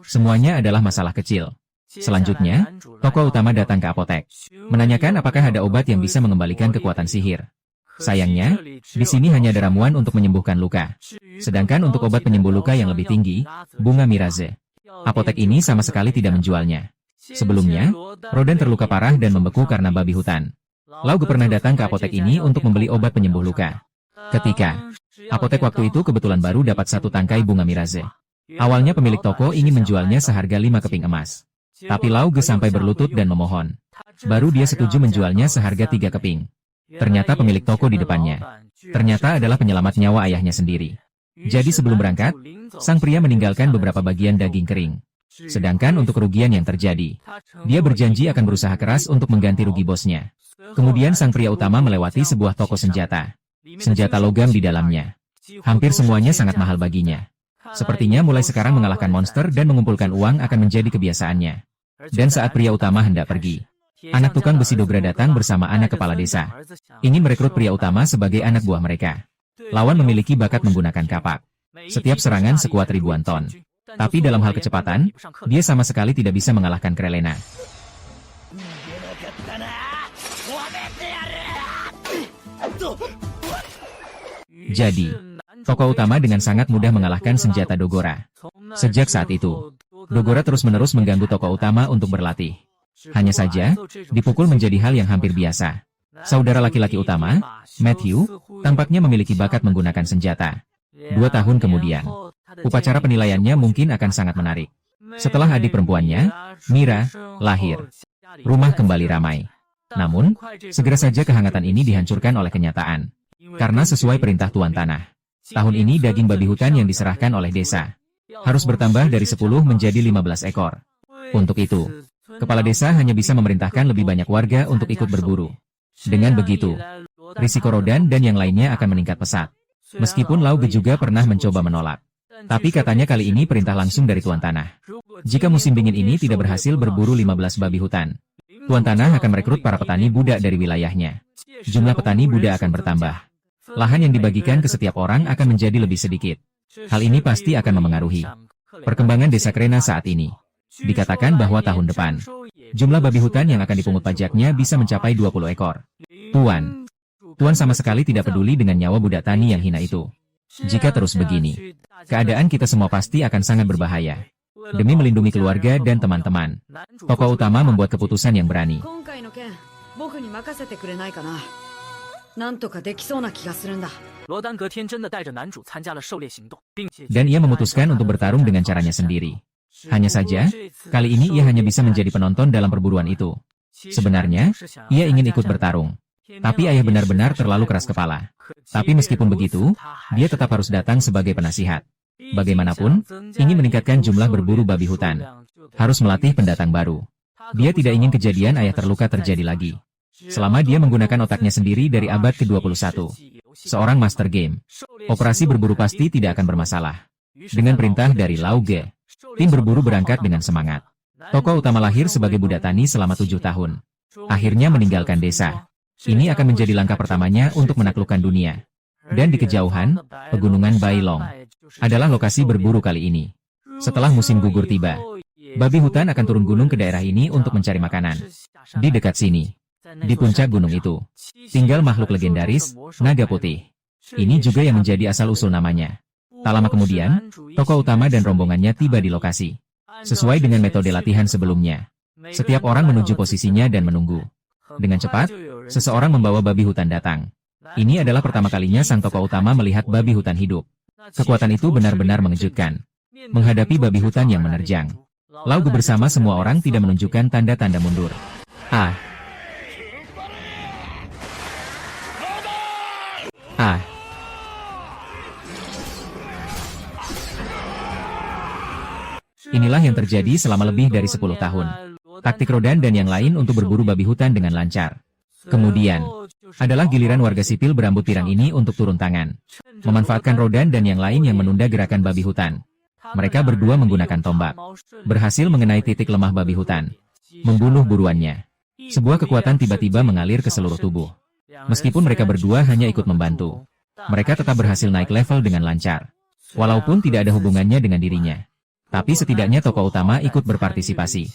Semuanya adalah masalah kecil. Selanjutnya, tokoh utama datang ke apotek, menanyakan apakah ada obat yang bisa mengembalikan kekuatan sihir. Sayangnya, di sini hanya ada ramuan untuk menyembuhkan luka. Sedangkan untuk obat penyembuh luka yang lebih tinggi, bunga miraze, apotek ini sama sekali tidak menjualnya. Sebelumnya, Rodan terluka parah dan membeku karena babi hutan. Lauge pernah datang ke apotek ini untuk membeli obat penyembuh luka. Ketika apotek waktu itu kebetulan baru dapat 1 tangkai bunga miraze. Awalnya pemilik toko ingin menjualnya seharga 5 keping emas. Tapi Lauge sampai berlutut dan memohon. Baru dia setuju menjualnya seharga 3 keping. Ternyata pemilik toko di depannya. Ternyata adalah penyelamat nyawa ayahnya sendiri. Jadi sebelum berangkat, sang pria meninggalkan beberapa bagian daging kering. Sedangkan untuk kerugian yang terjadi, dia berjanji akan berusaha keras untuk mengganti rugi bosnya. Kemudian sang pria utama melewati sebuah toko senjata. Senjata logam di dalamnya. Hampir semuanya sangat mahal baginya. Sepertinya mulai sekarang mengalahkan monster dan mengumpulkan uang akan menjadi kebiasaannya. Dan saat pria utama hendak pergi, anak tukang besi Dogra datang bersama anak kepala desa. Ingin merekrut pria utama sebagai anak buah mereka. Lawan memiliki bakat menggunakan kapak. Setiap serangan sekuat ribuan ton. Tapi dalam hal kecepatan, dia sama sekali tidak bisa mengalahkan Krelena. Jadi, tokoh utama dengan sangat mudah mengalahkan senjata Dogora. Sejak saat itu, Dogora terus-menerus mengganggu tokoh utama untuk berlatih. Hanya saja, dipukul menjadi hal yang hampir biasa. Saudara laki-laki utama, Matthew, tampaknya memiliki bakat menggunakan senjata. 2 tahun kemudian, upacara penilaiannya mungkin akan sangat menarik. Setelah adik perempuannya, Mira, lahir, rumah kembali ramai. Namun, segera saja kehangatan ini dihancurkan oleh kenyataan. Karena sesuai perintah Tuan Tanah, tahun ini daging babi hutan yang diserahkan oleh desa harus bertambah dari 10 menjadi 15 ekor. Untuk itu, kepala desa hanya bisa memerintahkan lebih banyak warga untuk ikut berburu. Dengan begitu, risiko Rodan dan yang lainnya akan meningkat pesat. Meskipun Lauge juga pernah mencoba menolak. Tapi katanya kali ini perintah langsung dari Tuan Tanah. Jika musim dingin ini tidak berhasil berburu 15 babi hutan, Tuan Tanah akan merekrut para petani budak dari wilayahnya. Jumlah petani budak akan bertambah. Lahan yang dibagikan ke setiap orang akan menjadi lebih sedikit. Hal ini pasti akan memengaruhi perkembangan desa Krena saat ini. Dikatakan bahwa tahun depan, jumlah babi hutan yang akan dipungut pajaknya bisa mencapai 20 ekor. Tuan sama sekali tidak peduli dengan nyawa budak tani yang hina itu. Jika terus begini, keadaan kita semua pasti akan sangat berbahaya. Demi melindungi keluarga dan teman-teman, tokoh utama membuat keputusan yang berani. Dan ia memutuskan untuk bertarung dengan caranya sendiri. Hanya saja, kali ini ia hanya bisa menjadi penonton dalam perburuan itu. Sebenarnya, ia ingin ikut bertarung. Tapi ayah benar-benar terlalu keras kepala. Tapi meskipun begitu, dia tetap harus datang sebagai penasihat. Bagaimanapun, ingin meningkatkan jumlah berburu babi hutan. Harus melatih pendatang baru. Dia tidak ingin kejadian ayah terluka terjadi lagi. Selama dia menggunakan otaknya sendiri dari abad ke-21. Seorang master game. Operasi berburu pasti tidak akan bermasalah. Dengan perintah dari Lauge, tim berburu berangkat dengan semangat. Tokoh utama lahir sebagai budak tani selama 7 tahun. Akhirnya meninggalkan desa. Ini akan menjadi langkah pertamanya untuk menaklukkan dunia. Dan di kejauhan, pegunungan Bailong adalah lokasi berburu kali ini. Setelah musim gugur tiba, babi hutan akan turun gunung ke daerah ini untuk mencari makanan. Di dekat sini, di puncak gunung itu, tinggal makhluk legendaris, naga putih. Ini juga yang menjadi asal-usul namanya. Tak lama kemudian, tokoh utama dan rombongannya tiba di lokasi. Sesuai dengan metode latihan sebelumnya, setiap orang menuju posisinya dan menunggu. Dengan cepat, seseorang membawa babi hutan datang. Ini adalah pertama kalinya sang tokoh utama melihat babi hutan hidup. Kekuatan itu benar-benar mengejutkan. Menghadapi babi hutan yang menerjang, Lauge bersama semua orang tidak menunjukkan tanda-tanda mundur. Inilah yang terjadi selama lebih dari 10 tahun. Taktik Rodan dan yang lain untuk berburu babi hutan dengan lancar. Kemudian, adalah giliran warga sipil berambut pirang ini untuk turun tangan. Memanfaatkan Rodan dan yang lain yang menunda gerakan babi hutan. Mereka berdua menggunakan tombak. Berhasil mengenai titik lemah babi hutan. Membunuh buruannya. Sebuah kekuatan tiba-tiba mengalir ke seluruh tubuh. Meskipun mereka berdua hanya ikut membantu, mereka tetap berhasil naik level dengan lancar. Walaupun tidak ada hubungannya dengan dirinya. Tapi setidaknya tokoh utama ikut berpartisipasi.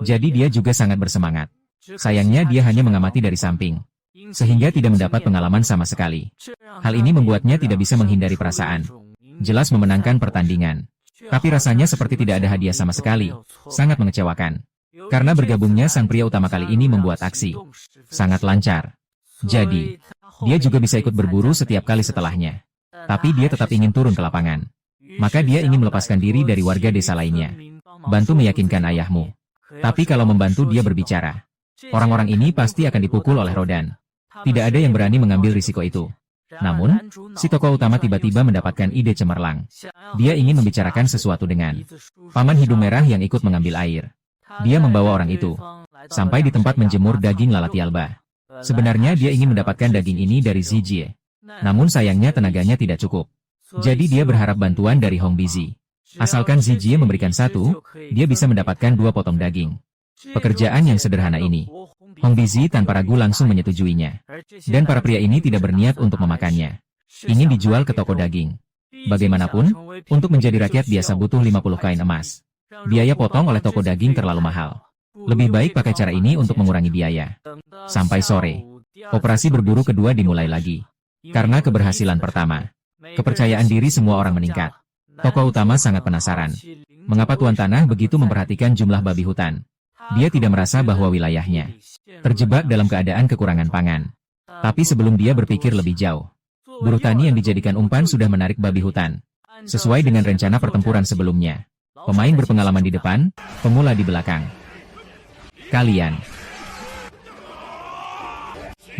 Jadi dia juga sangat bersemangat. Sayangnya dia hanya mengamati dari samping. sehingga tidak mendapat pengalaman sama sekali. Hal ini membuatnya tidak bisa menghindari perasaan. Jelas memenangkan pertandingan. Tapi rasanya seperti tidak ada hadiah sama sekali. Sangat mengecewakan. Karena bergabungnya sang pria utama kali ini membuat aksi sangat lancar. Jadi, dia juga bisa ikut berburu setiap kali setelahnya. Tapi dia tetap ingin turun ke lapangan. Maka dia ingin melepaskan diri dari warga desa lainnya. Bantu meyakinkan ayahmu. Tapi kalau membantu dia berbicara, orang-orang ini pasti akan dipukul oleh Rodan. Tidak ada yang berani mengambil risiko itu. Namun, si tokoh utama tiba-tiba mendapatkan ide cemerlang. Dia ingin membicarakan sesuatu dengan Paman Hidung Merah yang ikut mengambil air. Dia membawa orang itu sampai di tempat menjemur daging lalat Yalba. Sebenarnya dia ingin mendapatkan daging ini dari Zijie. Namun sayangnya tenaganya tidak cukup. Jadi dia berharap bantuan dari Hong Bizi. Asalkan Zijie memberikan satu, dia bisa mendapatkan 2 potong daging. Pekerjaan yang sederhana ini, Hong Bizi tanpa ragu langsung menyetujuinya. Dan para pria ini tidak berniat untuk memakannya. Ingin dijual ke toko daging. Bagaimanapun, untuk menjadi rakyat biasa butuh 50 kain emas. Biaya potong oleh toko daging terlalu mahal. Lebih baik pakai cara ini untuk mengurangi biaya. Sampai sore, operasi berburu kedua dimulai lagi. Karena keberhasilan pertama, kepercayaan diri semua orang meningkat. Tokoh utama sangat penasaran. Mengapa Tuan Tanah begitu memperhatikan jumlah babi hutan? Dia tidak merasa bahwa wilayahnya terjebak dalam keadaan kekurangan pangan. Tapi sebelum dia berpikir lebih jauh, buruh tani yang dijadikan umpan sudah menarik babi hutan. Sesuai dengan rencana pertempuran sebelumnya. Pemain berpengalaman di depan, pemula di belakang. Kalian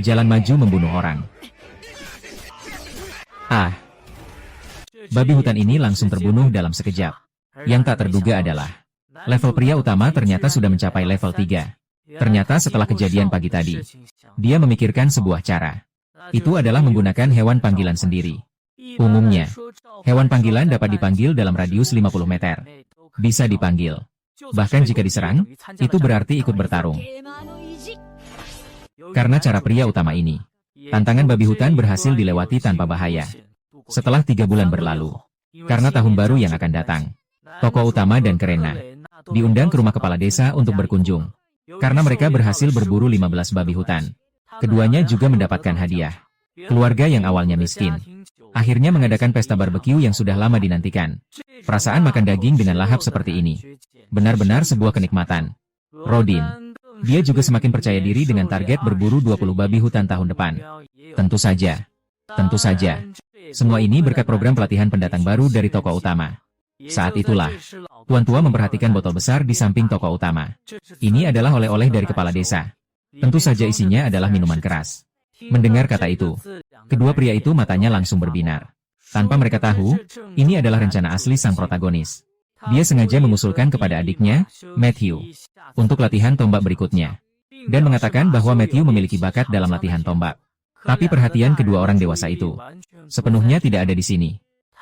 jalan maju membunuh orang. Babi hutan ini langsung terbunuh dalam sekejap. Yang tak terduga adalah level pria utama ternyata sudah mencapai level 3. Ternyata setelah kejadian pagi tadi, dia memikirkan sebuah cara. Itu adalah menggunakan hewan panggilan sendiri. Umumnya, hewan panggilan dapat dipanggil dalam radius 50 meter. Bisa dipanggil. Bahkan jika diserang, itu berarti ikut bertarung. Karena cara pria utama ini, tantangan babi hutan berhasil dilewati tanpa bahaya. Setelah 3 bulan berlalu, karena tahun baru yang akan datang, tokoh utama dan Kerena diundang ke rumah kepala desa untuk berkunjung. Karena mereka berhasil berburu 15 babi hutan. Keduanya juga mendapatkan hadiah. Keluarga yang awalnya miskin, akhirnya mengadakan pesta barbeque yang sudah lama dinantikan. Perasaan makan daging dengan lahap seperti ini benar-benar sebuah kenikmatan. Rodin, dia juga semakin percaya diri dengan target berburu 20 babi hutan tahun depan. Tentu saja, semua ini berkat program pelatihan pendatang baru dari tokoh utama. Saat itulah, Tuan Tua memperhatikan botol besar di samping tokoh utama. Ini adalah oleh-oleh dari kepala desa. Tentu saja isinya adalah minuman keras. Mendengar kata itu, kedua pria itu matanya langsung berbinar. Tanpa mereka tahu, ini adalah rencana asli sang protagonis. Dia sengaja mengusulkan kepada adiknya, Matthew, untuk latihan tombak berikutnya. Dan mengatakan bahwa Matthew memiliki bakat dalam latihan tombak. Tapi perhatian kedua orang dewasa itu sepenuhnya tidak ada di sini.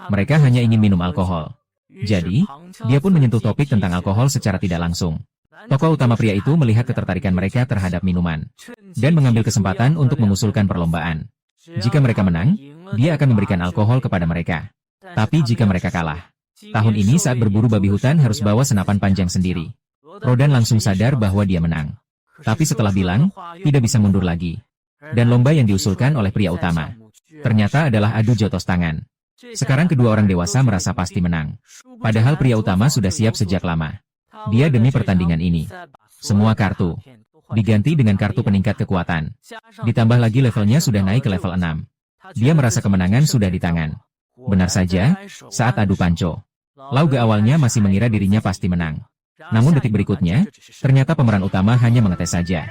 Mereka hanya ingin minum alkohol. Jadi, dia pun menyentuh topik tentang alkohol secara tidak langsung. Tokoh utama pria itu melihat ketertarikan mereka terhadap minuman, dan mengambil kesempatan untuk mengusulkan perlombaan. Jika mereka menang, dia akan memberikan alkohol kepada mereka. Tapi jika mereka kalah, tahun ini saat berburu babi hutan harus bawa senapan panjang sendiri. Rodan langsung sadar bahwa dia menang. Tapi setelah bilang, tidak bisa mundur lagi. Dan lomba yang diusulkan oleh pria utama ternyata adalah adu jotos tangan. Sekarang kedua orang dewasa merasa pasti menang. Padahal pria utama sudah siap sejak lama. Dia demi pertandingan ini. Semua kartu diganti dengan kartu peningkat kekuatan. Ditambah lagi levelnya sudah naik ke level 6. Dia merasa kemenangan sudah di tangan. Benar saja, saat adu panco, Lauga awalnya masih mengira dirinya pasti menang. Namun detik berikutnya, ternyata pemeran utama hanya mengetes saja.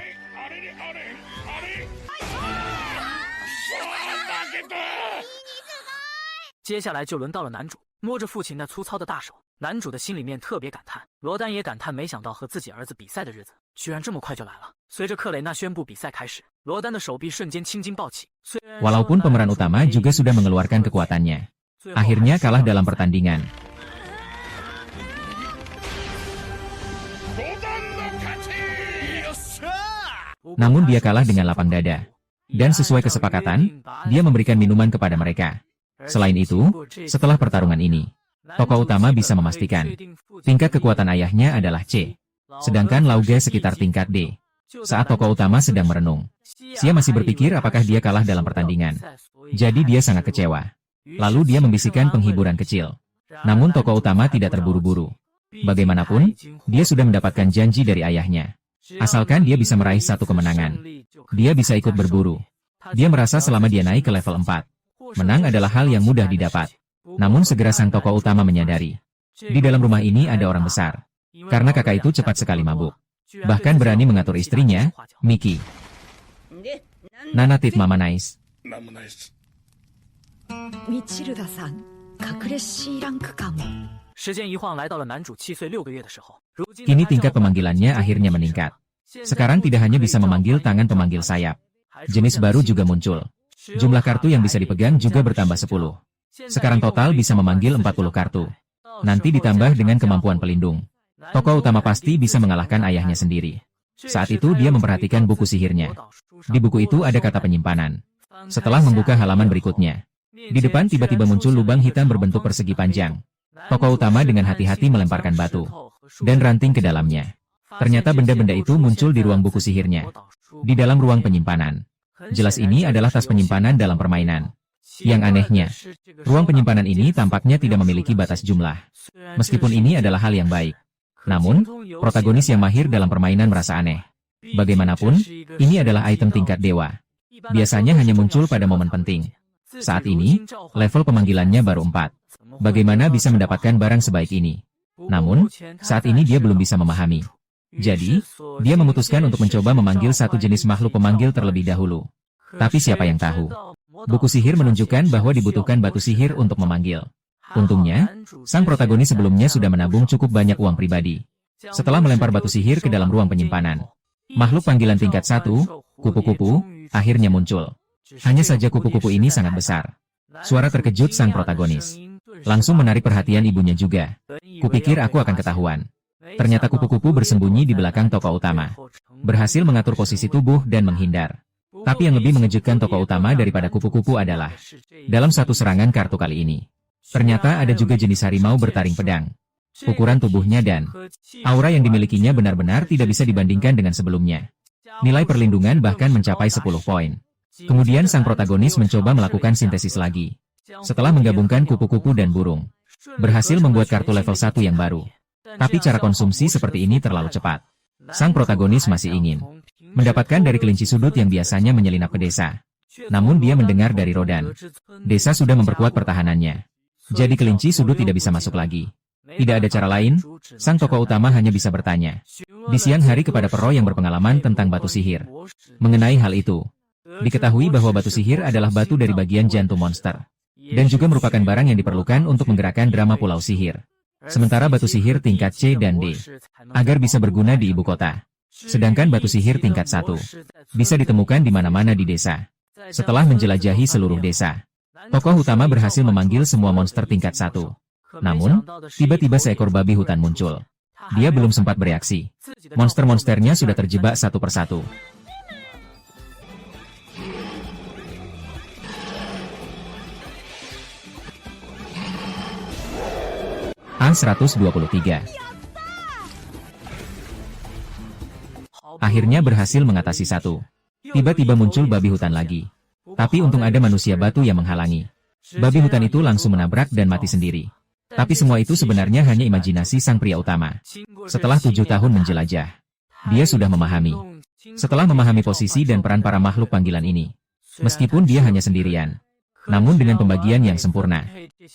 接下来就轮到了男主，摸着父亲那粗糙的大手，男主的心里面特别感叹，罗丹也感叹，没想到和自己儿子比赛的日子居然这么快就来了。随着克雷纳宣布比赛开始，罗丹的手臂瞬间青筋暴起。Walaupun pemeran utama juga sudah mengeluarkan kekuatannya, akhirnya kalah dalam pertandingan. Namun dia kalah dengan lapang dada. Dan sesuai kesepakatan, dia memberikan minuman kepada mereka. Selain itu, setelah pertarungan ini, tokoh utama bisa memastikan tingkat kekuatan ayahnya adalah C. Sedangkan Lauga sekitar tingkat D. Saat tokoh utama sedang merenung, Xia masih berpikir apakah dia kalah dalam pertandingan. Jadi dia sangat kecewa. Lalu dia membisikkan penghiburan kecil. Namun tokoh utama tidak terburu-buru. Bagaimanapun, dia sudah mendapatkan janji dari ayahnya. Asalkan dia bisa meraih satu kemenangan, dia bisa ikut berburu. Dia merasa selama dia naik ke level 4, menang adalah hal yang mudah didapat. Namun segera sang tokoh utama menyadari, di dalam rumah ini ada orang besar. Karena kakak itu cepat sekali mabuk. Bahkan berani mengatur istrinya, Miki. Nana tit mama nice. ミチルダさん、隠れ C ランクかも。时间一晃来到了男主7岁6个月的时候，如今 Kini tingkat pemanggilannya akhirnya meningkat. Sekarang tidak hanya bisa memanggil tangan pemanggil sayap. Jenis baru juga muncul. Jumlah kartu yang bisa dipegang juga bertambah 10. Sekarang total bisa memanggil 40 kartu. Nanti ditambah dengan kemampuan pelindung. Tokoh utama pasti bisa mengalahkan ayahnya sendiri. Saat itu dia memperhatikan buku sihirnya. Di buku itu ada kata penyimpanan. Setelah membuka halaman berikutnya, di depan tiba-tiba muncul lubang hitam berbentuk persegi panjang. Tokoh utama dengan hati-hati melemparkan batu dan ranting ke dalamnya. Ternyata benda-benda itu muncul di ruang buku sihirnya. Di dalam ruang penyimpanan. Jelas ini adalah tas penyimpanan dalam permainan. Yang anehnya, ruang penyimpanan ini tampaknya tidak memiliki batas jumlah. Meskipun ini adalah hal yang baik. Namun, protagonis yang mahir dalam permainan merasa aneh. Bagaimanapun, ini adalah item tingkat dewa. Biasanya hanya muncul pada momen penting. Saat ini, level pemanggilannya baru 4. Bagaimana bisa mendapatkan barang sebaik ini? Namun, saat ini dia belum bisa memahami. Jadi, dia memutuskan untuk mencoba memanggil satu jenis makhluk pemanggil terlebih dahulu. Tapi siapa yang tahu? Buku sihir menunjukkan bahwa dibutuhkan batu sihir untuk memanggil. Untungnya, sang protagonis sebelumnya sudah menabung cukup banyak uang pribadi. Setelah melempar batu sihir ke dalam ruang penyimpanan, makhluk panggilan tingkat 1, kupu-kupu, akhirnya muncul. Hanya saja kupu-kupu ini sangat besar. Suara terkejut sang protagonis. Langsung menarik perhatian ibunya juga. Kupikir aku akan ketahuan. Ternyata kupu-kupu bersembunyi di belakang tokoh utama. Berhasil mengatur posisi tubuh dan menghindar. Tapi yang lebih mengejutkan tokoh utama daripada kupu-kupu adalah, dalam satu serangan kartu kali ini, ternyata ada juga jenis harimau bertaring pedang. Ukuran tubuhnya dan aura yang dimilikinya benar-benar tidak bisa dibandingkan dengan sebelumnya. Nilai perlindungan bahkan mencapai 10 poin. Kemudian sang protagonis mencoba melakukan sintesis lagi. Setelah menggabungkan kupu-kupu dan burung, berhasil membuat kartu level 1 yang baru. Tapi cara konsumsi seperti ini terlalu cepat. Sang protagonis masih ingin mendapatkan dari kelinci sudut yang biasanya menyelinap ke desa. Namun dia mendengar dari Rodan. Desa sudah memperkuat pertahanannya. Jadi kelinci sudut tidak bisa masuk lagi. Tidak ada cara lain, sang tokoh utama hanya bisa bertanya di siang hari kepada Pero yang berpengalaman tentang batu sihir. Mengenai hal itu, diketahui bahwa batu sihir adalah batu dari bagian jantung monster. Dan juga merupakan barang yang diperlukan untuk menggerakkan drama pulau sihir. Sementara batu sihir tingkat C dan D, agar bisa berguna di ibu kota. Sedangkan batu sihir tingkat 1, bisa ditemukan di mana-mana di desa. Setelah menjelajahi seluruh desa, tokoh utama berhasil memanggil semua monster tingkat 1. Namun, tiba-tiba seekor babi hutan muncul. Dia belum sempat bereaksi. Monster-monsternya sudah terjebak satu persatu. A123. Akhirnya berhasil mengatasi satu. Tiba-tiba muncul babi hutan lagi. Tapi untung ada manusia batu yang menghalangi. Babi hutan itu langsung menabrak dan mati sendiri. Tapi semua itu sebenarnya hanya imajinasi sang pria utama. Setelah 7 tahun menjelajah, dia sudah memahami. Setelah memahami posisi dan peran para makhluk panggilan ini, meskipun dia hanya sendirian, namun dengan pembagian yang sempurna,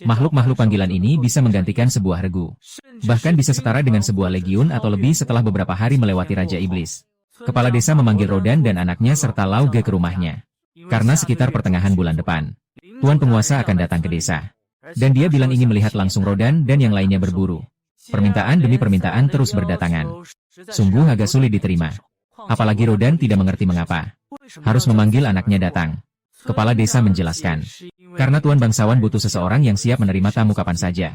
makhluk-makhluk panggilan ini bisa menggantikan sebuah regu. Bahkan bisa setara dengan sebuah legiun atau lebih setelah beberapa hari melewati Raja Iblis. Kepala desa memanggil Rodan dan anaknya serta Lauge ke rumahnya. Karena sekitar pertengahan bulan depan, Tuan Penguasa akan datang ke desa. Dan dia bilang ingin melihat langsung Rodan dan yang lainnya berburu. Permintaan demi permintaan terus berdatangan. Sungguh agak sulit diterima. Apalagi Rodan tidak mengerti mengapa harus memanggil anaknya datang. Kepala desa menjelaskan, karena Tuan Bangsawan butuh seseorang yang siap menerima tamu kapan saja.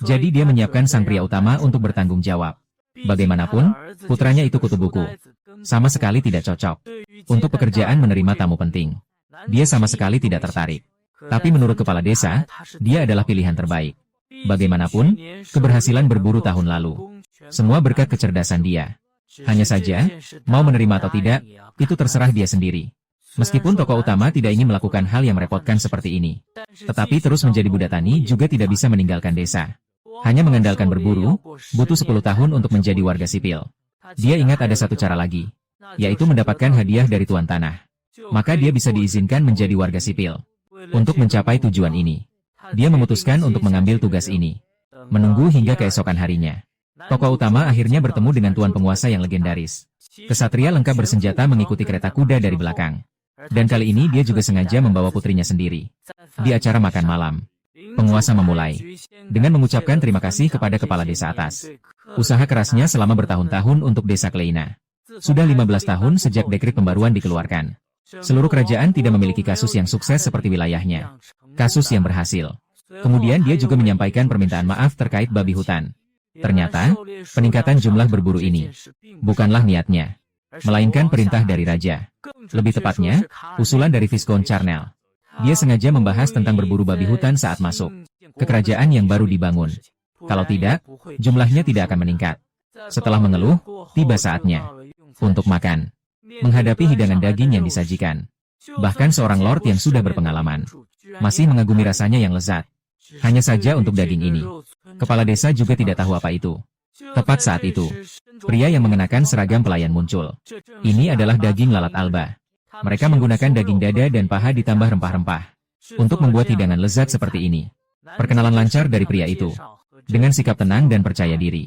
Jadi dia menyiapkan sang pria utama untuk bertanggung jawab. Bagaimanapun, putranya itu kutu buku. Sama sekali tidak cocok untuk pekerjaan menerima tamu penting. Dia sama sekali tidak tertarik. Tapi menurut kepala desa, dia adalah pilihan terbaik. Bagaimanapun, keberhasilan berburu tahun lalu, semua berkat kecerdasan dia. Hanya saja, mau menerima atau tidak, itu terserah dia sendiri. Meskipun tokoh utama tidak ingin melakukan hal yang merepotkan seperti ini, tetapi terus menjadi budak tani juga tidak bisa meninggalkan desa. Hanya mengandalkan berburu, butuh 10 tahun untuk menjadi warga sipil. Dia ingat ada satu cara lagi, yaitu mendapatkan hadiah dari tuan tanah. Maka dia bisa diizinkan menjadi warga sipil. Untuk mencapai tujuan ini, dia memutuskan untuk mengambil tugas ini. Menunggu hingga keesokan harinya. Tokoh utama akhirnya bertemu dengan tuan penguasa yang legendaris. Kesatria lengkap bersenjata mengikuti kereta kuda dari belakang. Dan kali ini dia juga sengaja membawa putrinya sendiri. Di acara makan malam, penguasa memulai dengan mengucapkan terima kasih kepada kepala desa atas usaha kerasnya selama bertahun-tahun untuk desa Kleina. Sudah 15 tahun sejak dekret pembaruan dikeluarkan. Seluruh kerajaan tidak memiliki kasus yang sukses seperti wilayahnya. Kasus yang berhasil. Kemudian dia juga menyampaikan permintaan maaf terkait babi hutan. Ternyata, peningkatan jumlah berburu ini bukanlah niatnya, melainkan perintah dari raja. Lebih tepatnya, usulan dari Viscount Charnel. Dia sengaja membahas tentang berburu babi hutan saat masuk ke kerajaan yang baru dibangun. Kalau tidak, jumlahnya tidak akan meningkat. Setelah mengeluh, tiba saatnya untuk makan. Menghadapi hidangan daging yang disajikan. Bahkan seorang lord yang sudah berpengalaman masih mengagumi rasanya yang lezat. Hanya saja untuk daging ini, kepala desa juga tidak tahu apa itu. Tepat saat itu, pria yang mengenakan seragam pelayan muncul. Ini adalah daging lalat alba. Mereka menggunakan daging dada dan paha ditambah rempah-rempah untuk membuat hidangan lezat seperti ini. Perkenalan lancar dari pria itu, dengan sikap tenang dan percaya diri,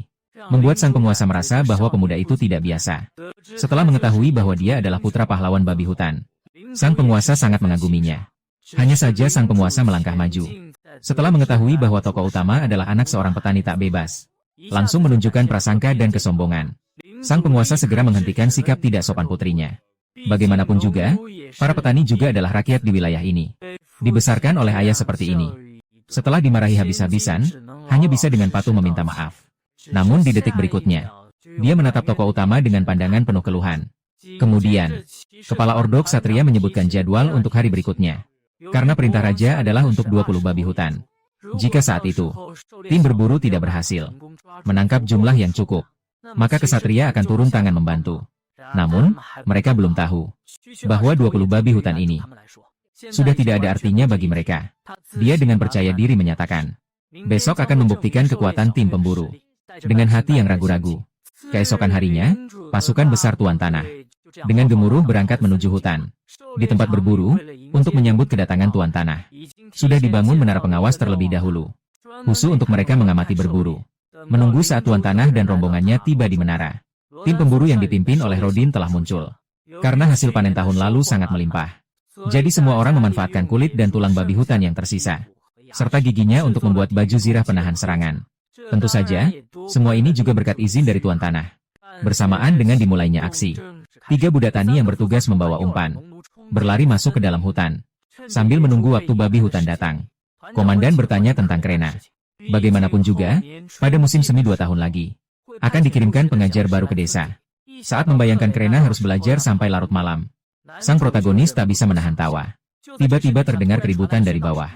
membuat sang penguasa merasa bahwa pemuda itu tidak biasa. Setelah mengetahui bahwa dia adalah putra pahlawan babi hutan, sang penguasa sangat mengaguminya. Hanya saja sang penguasa melangkah maju. Setelah mengetahui bahwa tokoh utama adalah anak seorang petani tak bebas, langsung menunjukkan prasangka dan kesombongan. Sang penguasa segera menghentikan sikap tidak sopan putrinya. Bagaimanapun juga, para petani juga adalah rakyat di wilayah ini. Dibesarkan oleh ayah seperti ini. Setelah dimarahi habis-habisan, hanya bisa dengan patuh meminta maaf. Namun di detik berikutnya, dia menatap tokoh utama dengan pandangan penuh keluhan. Kemudian, kepala Ordo Ksatria menyebutkan jadwal untuk hari berikutnya. Karena perintah raja adalah untuk 20 babi hutan. Jika saat itu, tim berburu tidak berhasil menangkap jumlah yang cukup, maka kesatria akan turun tangan membantu. Namun, mereka belum tahu bahwa 20 babi hutan ini sudah tidak ada artinya bagi mereka. Dia dengan percaya diri menyatakan, besok akan membuktikan kekuatan tim pemburu. Dengan hati yang ragu-ragu, keesokan harinya, pasukan besar tuan tanah dengan gemuruh berangkat menuju hutan. Di tempat berburu, untuk menyambut kedatangan tuan tanah, sudah dibangun menara pengawas terlebih dahulu, khusus untuk mereka mengamati berburu. Menunggu saat tuan tanah dan rombongannya tiba di menara. Tim pemburu yang dipimpin oleh Rodin telah muncul. Karena hasil panen tahun lalu sangat melimpah. Jadi semua orang memanfaatkan kulit dan tulang babi hutan yang tersisa, serta giginya untuk membuat baju zirah penahan serangan. Tentu saja, semua ini juga berkat izin dari tuan tanah. Bersamaan dengan dimulainya aksi, 3 budak tani yang bertugas membawa umpan berlari masuk ke dalam hutan. Sambil menunggu waktu babi hutan datang, komandan bertanya tentang Krena. Bagaimanapun juga, pada musim semi 2 tahun lagi, akan dikirimkan pengajar baru ke desa. Saat membayangkan Krena harus belajar sampai larut malam, sang protagonis tak bisa menahan tawa. Tiba-tiba terdengar keributan dari bawah.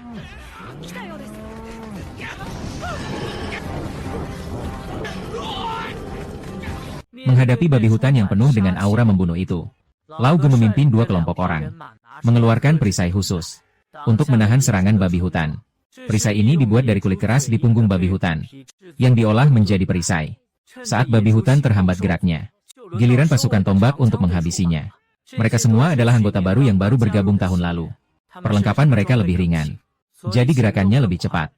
Menghadapi babi hutan yang penuh dengan aura membunuh itu, Lauge memimpin 2 kelompok orang, mengeluarkan perisai khusus untuk menahan serangan babi hutan. Perisai ini dibuat dari kulit keras di punggung babi hutan, yang diolah menjadi perisai. Saat babi hutan terhambat geraknya, giliran pasukan tombak untuk menghabisinya. Mereka semua adalah anggota baru yang baru bergabung tahun lalu. Perlengkapan mereka lebih ringan, jadi gerakannya lebih cepat.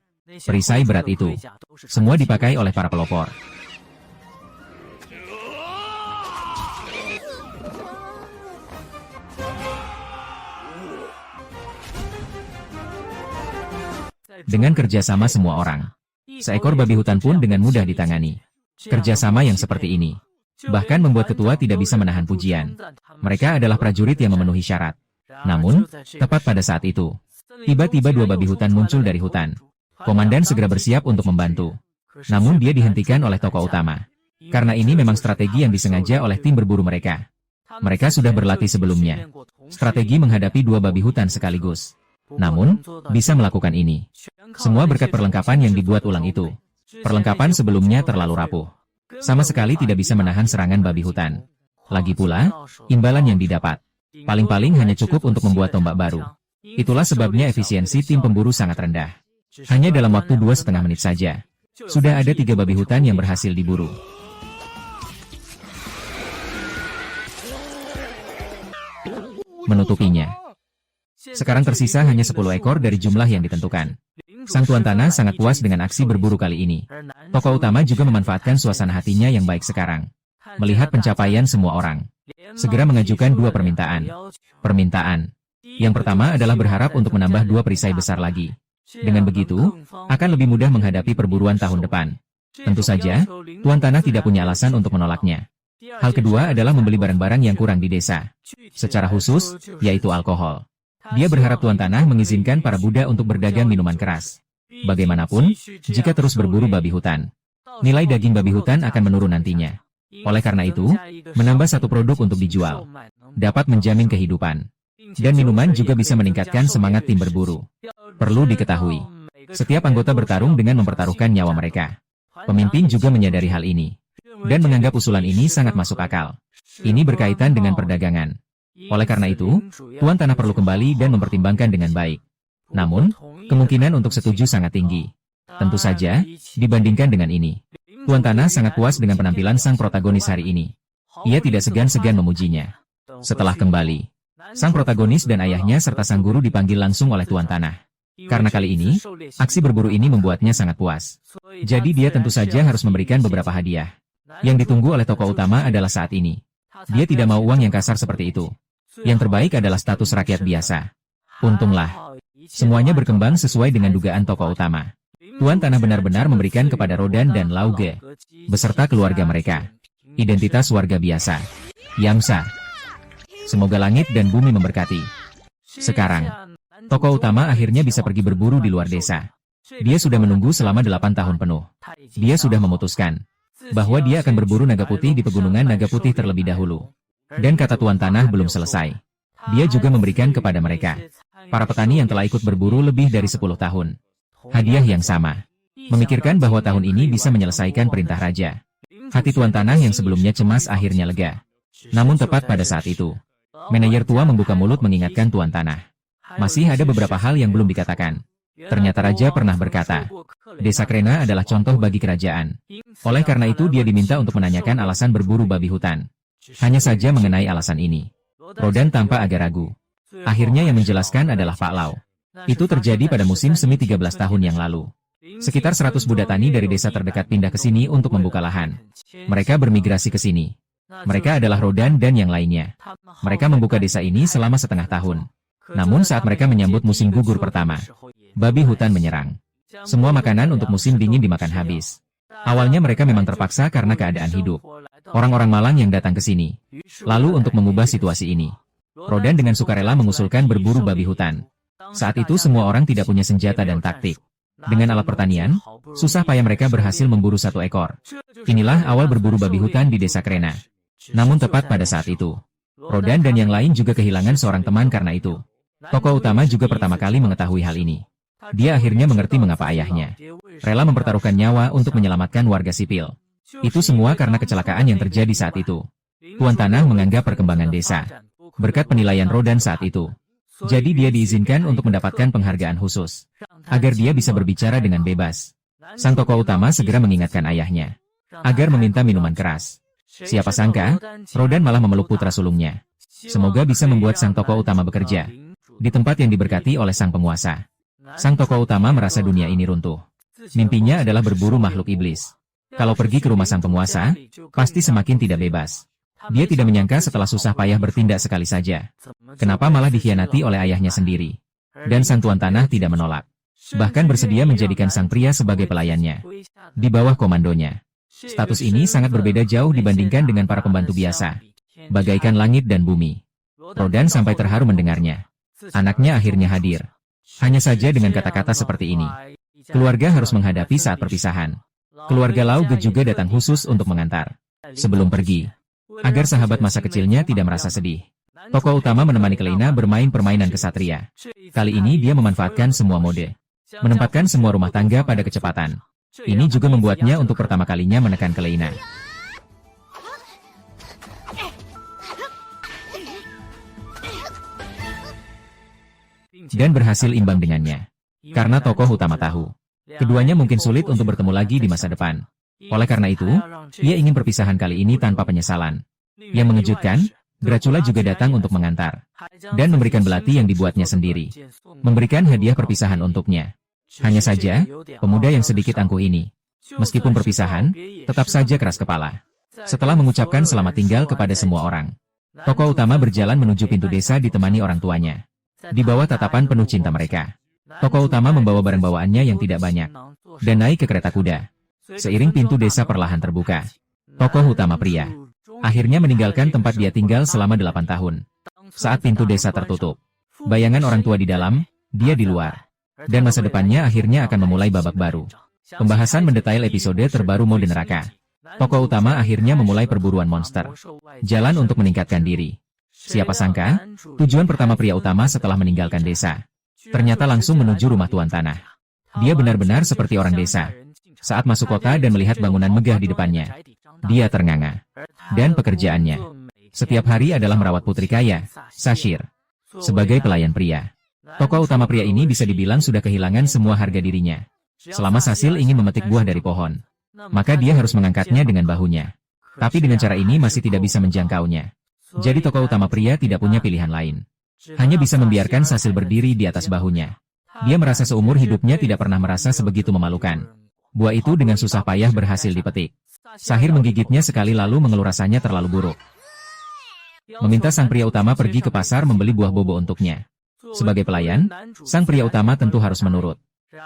Perisai berat itu, semua dipakai oleh para pelopor. Dengan kerjasama semua orang, seekor babi hutan pun dengan mudah ditangani. Kerjasama yang seperti ini bahkan membuat ketua tidak bisa menahan pujian. Mereka adalah prajurit yang memenuhi syarat. Namun, tepat pada saat itu, tiba-tiba 2 babi hutan muncul dari hutan. Komandan segera bersiap untuk membantu. Namun dia dihentikan oleh tokoh utama. Karena ini memang strategi yang disengaja oleh tim berburu mereka. Mereka sudah berlatih sebelumnya. Strategi menghadapi 2 babi hutan sekaligus. Namun, bisa melakukan ini semua berkat perlengkapan yang dibuat ulang itu. Perlengkapan sebelumnya terlalu rapuh. Sama sekali tidak bisa menahan serangan babi hutan. Lagi pula, imbalan yang didapat Paling-paling hanya cukup untuk membuat tombak baru. Itulah sebabnya efisiensi tim pemburu sangat rendah. Hanya dalam waktu 2,5 menit saja, sudah ada 3 babi hutan yang berhasil diburu. Menutupinya. Sekarang tersisa hanya 10 ekor dari jumlah yang ditentukan. Sang Tuan Tanah sangat puas dengan aksi berburu kali ini. Tokoh utama juga memanfaatkan suasana hatinya yang baik sekarang. Melihat pencapaian semua orang, segera mengajukan 2 permintaan. Permintaan yang pertama adalah berharap untuk menambah 2 perisai besar lagi. Dengan begitu, akan lebih mudah menghadapi perburuan tahun depan. Tentu saja, Tuan Tanah tidak punya alasan untuk menolaknya. Hal kedua adalah membeli barang-barang yang kurang di desa. Secara khusus, yaitu alkohol. Dia berharap Tuan Tanah mengizinkan para Buddha untuk berdagang minuman keras. Bagaimanapun, jika terus berburu babi hutan, nilai daging babi hutan akan menurun nantinya. Oleh karena itu, menambah 1 produk untuk dijual dapat menjamin kehidupan. Dan minuman juga bisa meningkatkan semangat tim berburu. Perlu diketahui, setiap anggota bertarung dengan mempertaruhkan nyawa mereka. Pemimpin juga menyadari hal ini, dan menganggap usulan ini sangat masuk akal. Ini berkaitan dengan perdagangan. Oleh karena itu, Tuan Tanah perlu kembali dan mempertimbangkan dengan baik. Namun, kemungkinan untuk setuju sangat tinggi. Tentu saja, dibandingkan dengan ini, Tuan Tanah sangat puas dengan penampilan sang protagonis hari ini. Ia tidak segan-segan memujinya. Setelah kembali, sang protagonis dan ayahnya serta sang guru dipanggil langsung oleh Tuan Tanah. Karena kali ini, aksi berburu ini membuatnya sangat puas. Jadi dia tentu saja harus memberikan beberapa hadiah. Yang ditunggu oleh tokoh utama adalah saat ini. Dia tidak mau uang yang kasar seperti itu. Yang terbaik adalah status rakyat biasa. Untunglah, semuanya berkembang sesuai dengan dugaan tokoh utama. Tuan Tanah benar-benar memberikan kepada Rodan dan Lauge, beserta keluarga mereka, identitas warga biasa. Yangsa. Semoga langit dan bumi memberkati. Sekarang, tokoh utama akhirnya bisa pergi berburu di luar desa. Dia sudah menunggu selama 8 tahun penuh. Dia sudah memutuskan bahwa dia akan berburu naga putih di pegunungan naga putih terlebih dahulu. Dan kata Tuan Tanah belum selesai. Dia juga memberikan kepada mereka, para petani yang telah ikut berburu lebih dari 10 tahun, hadiah yang sama. Memikirkan bahwa tahun ini bisa menyelesaikan perintah raja. Hati Tuan Tanah yang sebelumnya cemas akhirnya lega. Namun tepat pada saat itu, manajer tua membuka mulut mengingatkan Tuan Tanah. Masih ada beberapa hal yang belum dikatakan. Ternyata raja pernah berkata, Desa Krena adalah contoh bagi kerajaan. Oleh karena itu dia diminta untuk menanyakan alasan berburu babi hutan. Hanya saja mengenai alasan ini, Rodan tampak agak ragu. Akhirnya yang menjelaskan adalah Pak Lau. Itu terjadi pada musim semi 13 tahun yang lalu. Sekitar 100 Buddha tani dari desa terdekat pindah ke sini untuk membuka lahan. Mereka bermigrasi ke sini. Mereka adalah Rodan dan yang lainnya. Mereka membuka desa ini selama setengah tahun. Namun saat mereka menyambut musim gugur pertama, babi hutan menyerang. Semua makanan untuk musim dingin dimakan habis. Awalnya mereka memang terpaksa karena keadaan hidup. Orang-orang Malang yang datang ke sini. Lalu untuk mengubah situasi ini, Rodan dengan sukarela mengusulkan berburu babi hutan. Saat itu semua orang tidak punya senjata dan taktik. Dengan alat pertanian, susah payah mereka berhasil memburu 1 ekor. Inilah awal berburu babi hutan di desa Krena. Namun tepat pada saat itu, Rodan dan yang lain juga kehilangan seorang teman karena itu. Tokoh utama juga pertama kali mengetahui hal ini. Dia akhirnya mengerti mengapa ayahnya rela mempertaruhkan nyawa untuk menyelamatkan warga sipil. Itu semua karena kecelakaan yang terjadi saat itu. Tuan Tanah menganggap perkembangan desa berkat penilaian Rodan saat itu. Jadi dia diizinkan untuk mendapatkan penghargaan khusus, agar dia bisa berbicara dengan bebas. Sang tokoh utama segera mengingatkan ayahnya, agar meminta minuman keras. Siapa sangka, Rodan malah memeluk putra sulungnya. Semoga bisa membuat sang tokoh utama bekerja di tempat yang diberkati oleh sang penguasa. Sang tokoh utama merasa dunia ini runtuh. Mimpinya adalah berburu makhluk iblis. Kalau pergi ke rumah sang penguasa, pasti semakin tidak bebas. Dia tidak menyangka setelah susah payah bertindak sekali saja, kenapa malah dikhianati oleh ayahnya sendiri. Dan sang Tuan Tanah tidak menolak. Bahkan bersedia menjadikan sang pria sebagai pelayannya, di bawah komandonya. Status ini sangat berbeda jauh dibandingkan dengan para pembantu biasa. Bagaikan langit dan bumi. Rodan sampai terharu mendengarnya. Anaknya akhirnya hadir. Hanya saja dengan kata-kata seperti ini, keluarga harus menghadapi saat perpisahan. Keluarga Lauge juga datang khusus untuk mengantar. Sebelum pergi, agar sahabat masa kecilnya tidak merasa sedih, tokoh utama menemani Kleina bermain permainan kesatria. Kali ini dia memanfaatkan semua mode, menempatkan semua rumah tangga pada kecepatan. Ini juga membuatnya untuk pertama kalinya menekan Kleina. dan berhasil imbang dengannya. Karena tokoh utama tahu, keduanya mungkin sulit untuk bertemu lagi di masa depan. Oleh karena itu, ia ingin perpisahan kali ini tanpa penyesalan. Yang mengejutkan, Dracula juga datang untuk mengantar dan memberikan belati yang dibuatnya sendiri, memberikan hadiah perpisahan untuknya. Hanya saja, pemuda yang sedikit angkuh ini, meskipun perpisahan, tetap saja keras kepala. Setelah mengucapkan selamat tinggal kepada semua orang, tokoh utama berjalan menuju pintu desa ditemani orang tuanya. Di bawah tatapan penuh cinta mereka, tokoh utama membawa barang bawaannya yang tidak banyak dan naik ke kereta kuda. Seiring pintu desa perlahan terbuka, tokoh utama pria akhirnya meninggalkan tempat dia tinggal selama 8 tahun. Saat pintu desa tertutup, bayangan orang tua di dalam, dia di luar. Dan masa depannya akhirnya akan memulai babak baru. Pembahasan mendetail episode terbaru Mode Neraka. Tokoh utama akhirnya memulai perburuan monster. Jalan untuk meningkatkan diri. Siapa sangka, tujuan pertama pria utama setelah meninggalkan desa, ternyata langsung menuju rumah tuan tanah. Dia benar-benar seperti orang desa. Saat masuk kota dan melihat bangunan megah di depannya, dia ternganga. Dan pekerjaannya setiap hari adalah merawat putri kaya, Sashir. Sebagai pelayan pria, tokoh utama pria ini bisa dibilang sudah kehilangan semua harga dirinya. Selama Sasil ingin memetik buah dari pohon, maka dia harus mengangkatnya dengan bahunya. Tapi dengan cara ini masih tidak bisa menjangkaunya. Jadi tokoh utama pria tidak punya pilihan lain. Hanya bisa membiarkan Sasil berdiri di atas bahunya. Dia merasa seumur hidupnya tidak pernah merasa sebegitu memalukan. Buah itu dengan susah payah berhasil dipetik. Sahir menggigitnya sekali lalu mengeluh rasanya terlalu buruk. Meminta sang pria utama pergi ke pasar membeli buah bobo untuknya. Sebagai pelayan, sang pria utama tentu harus menurut.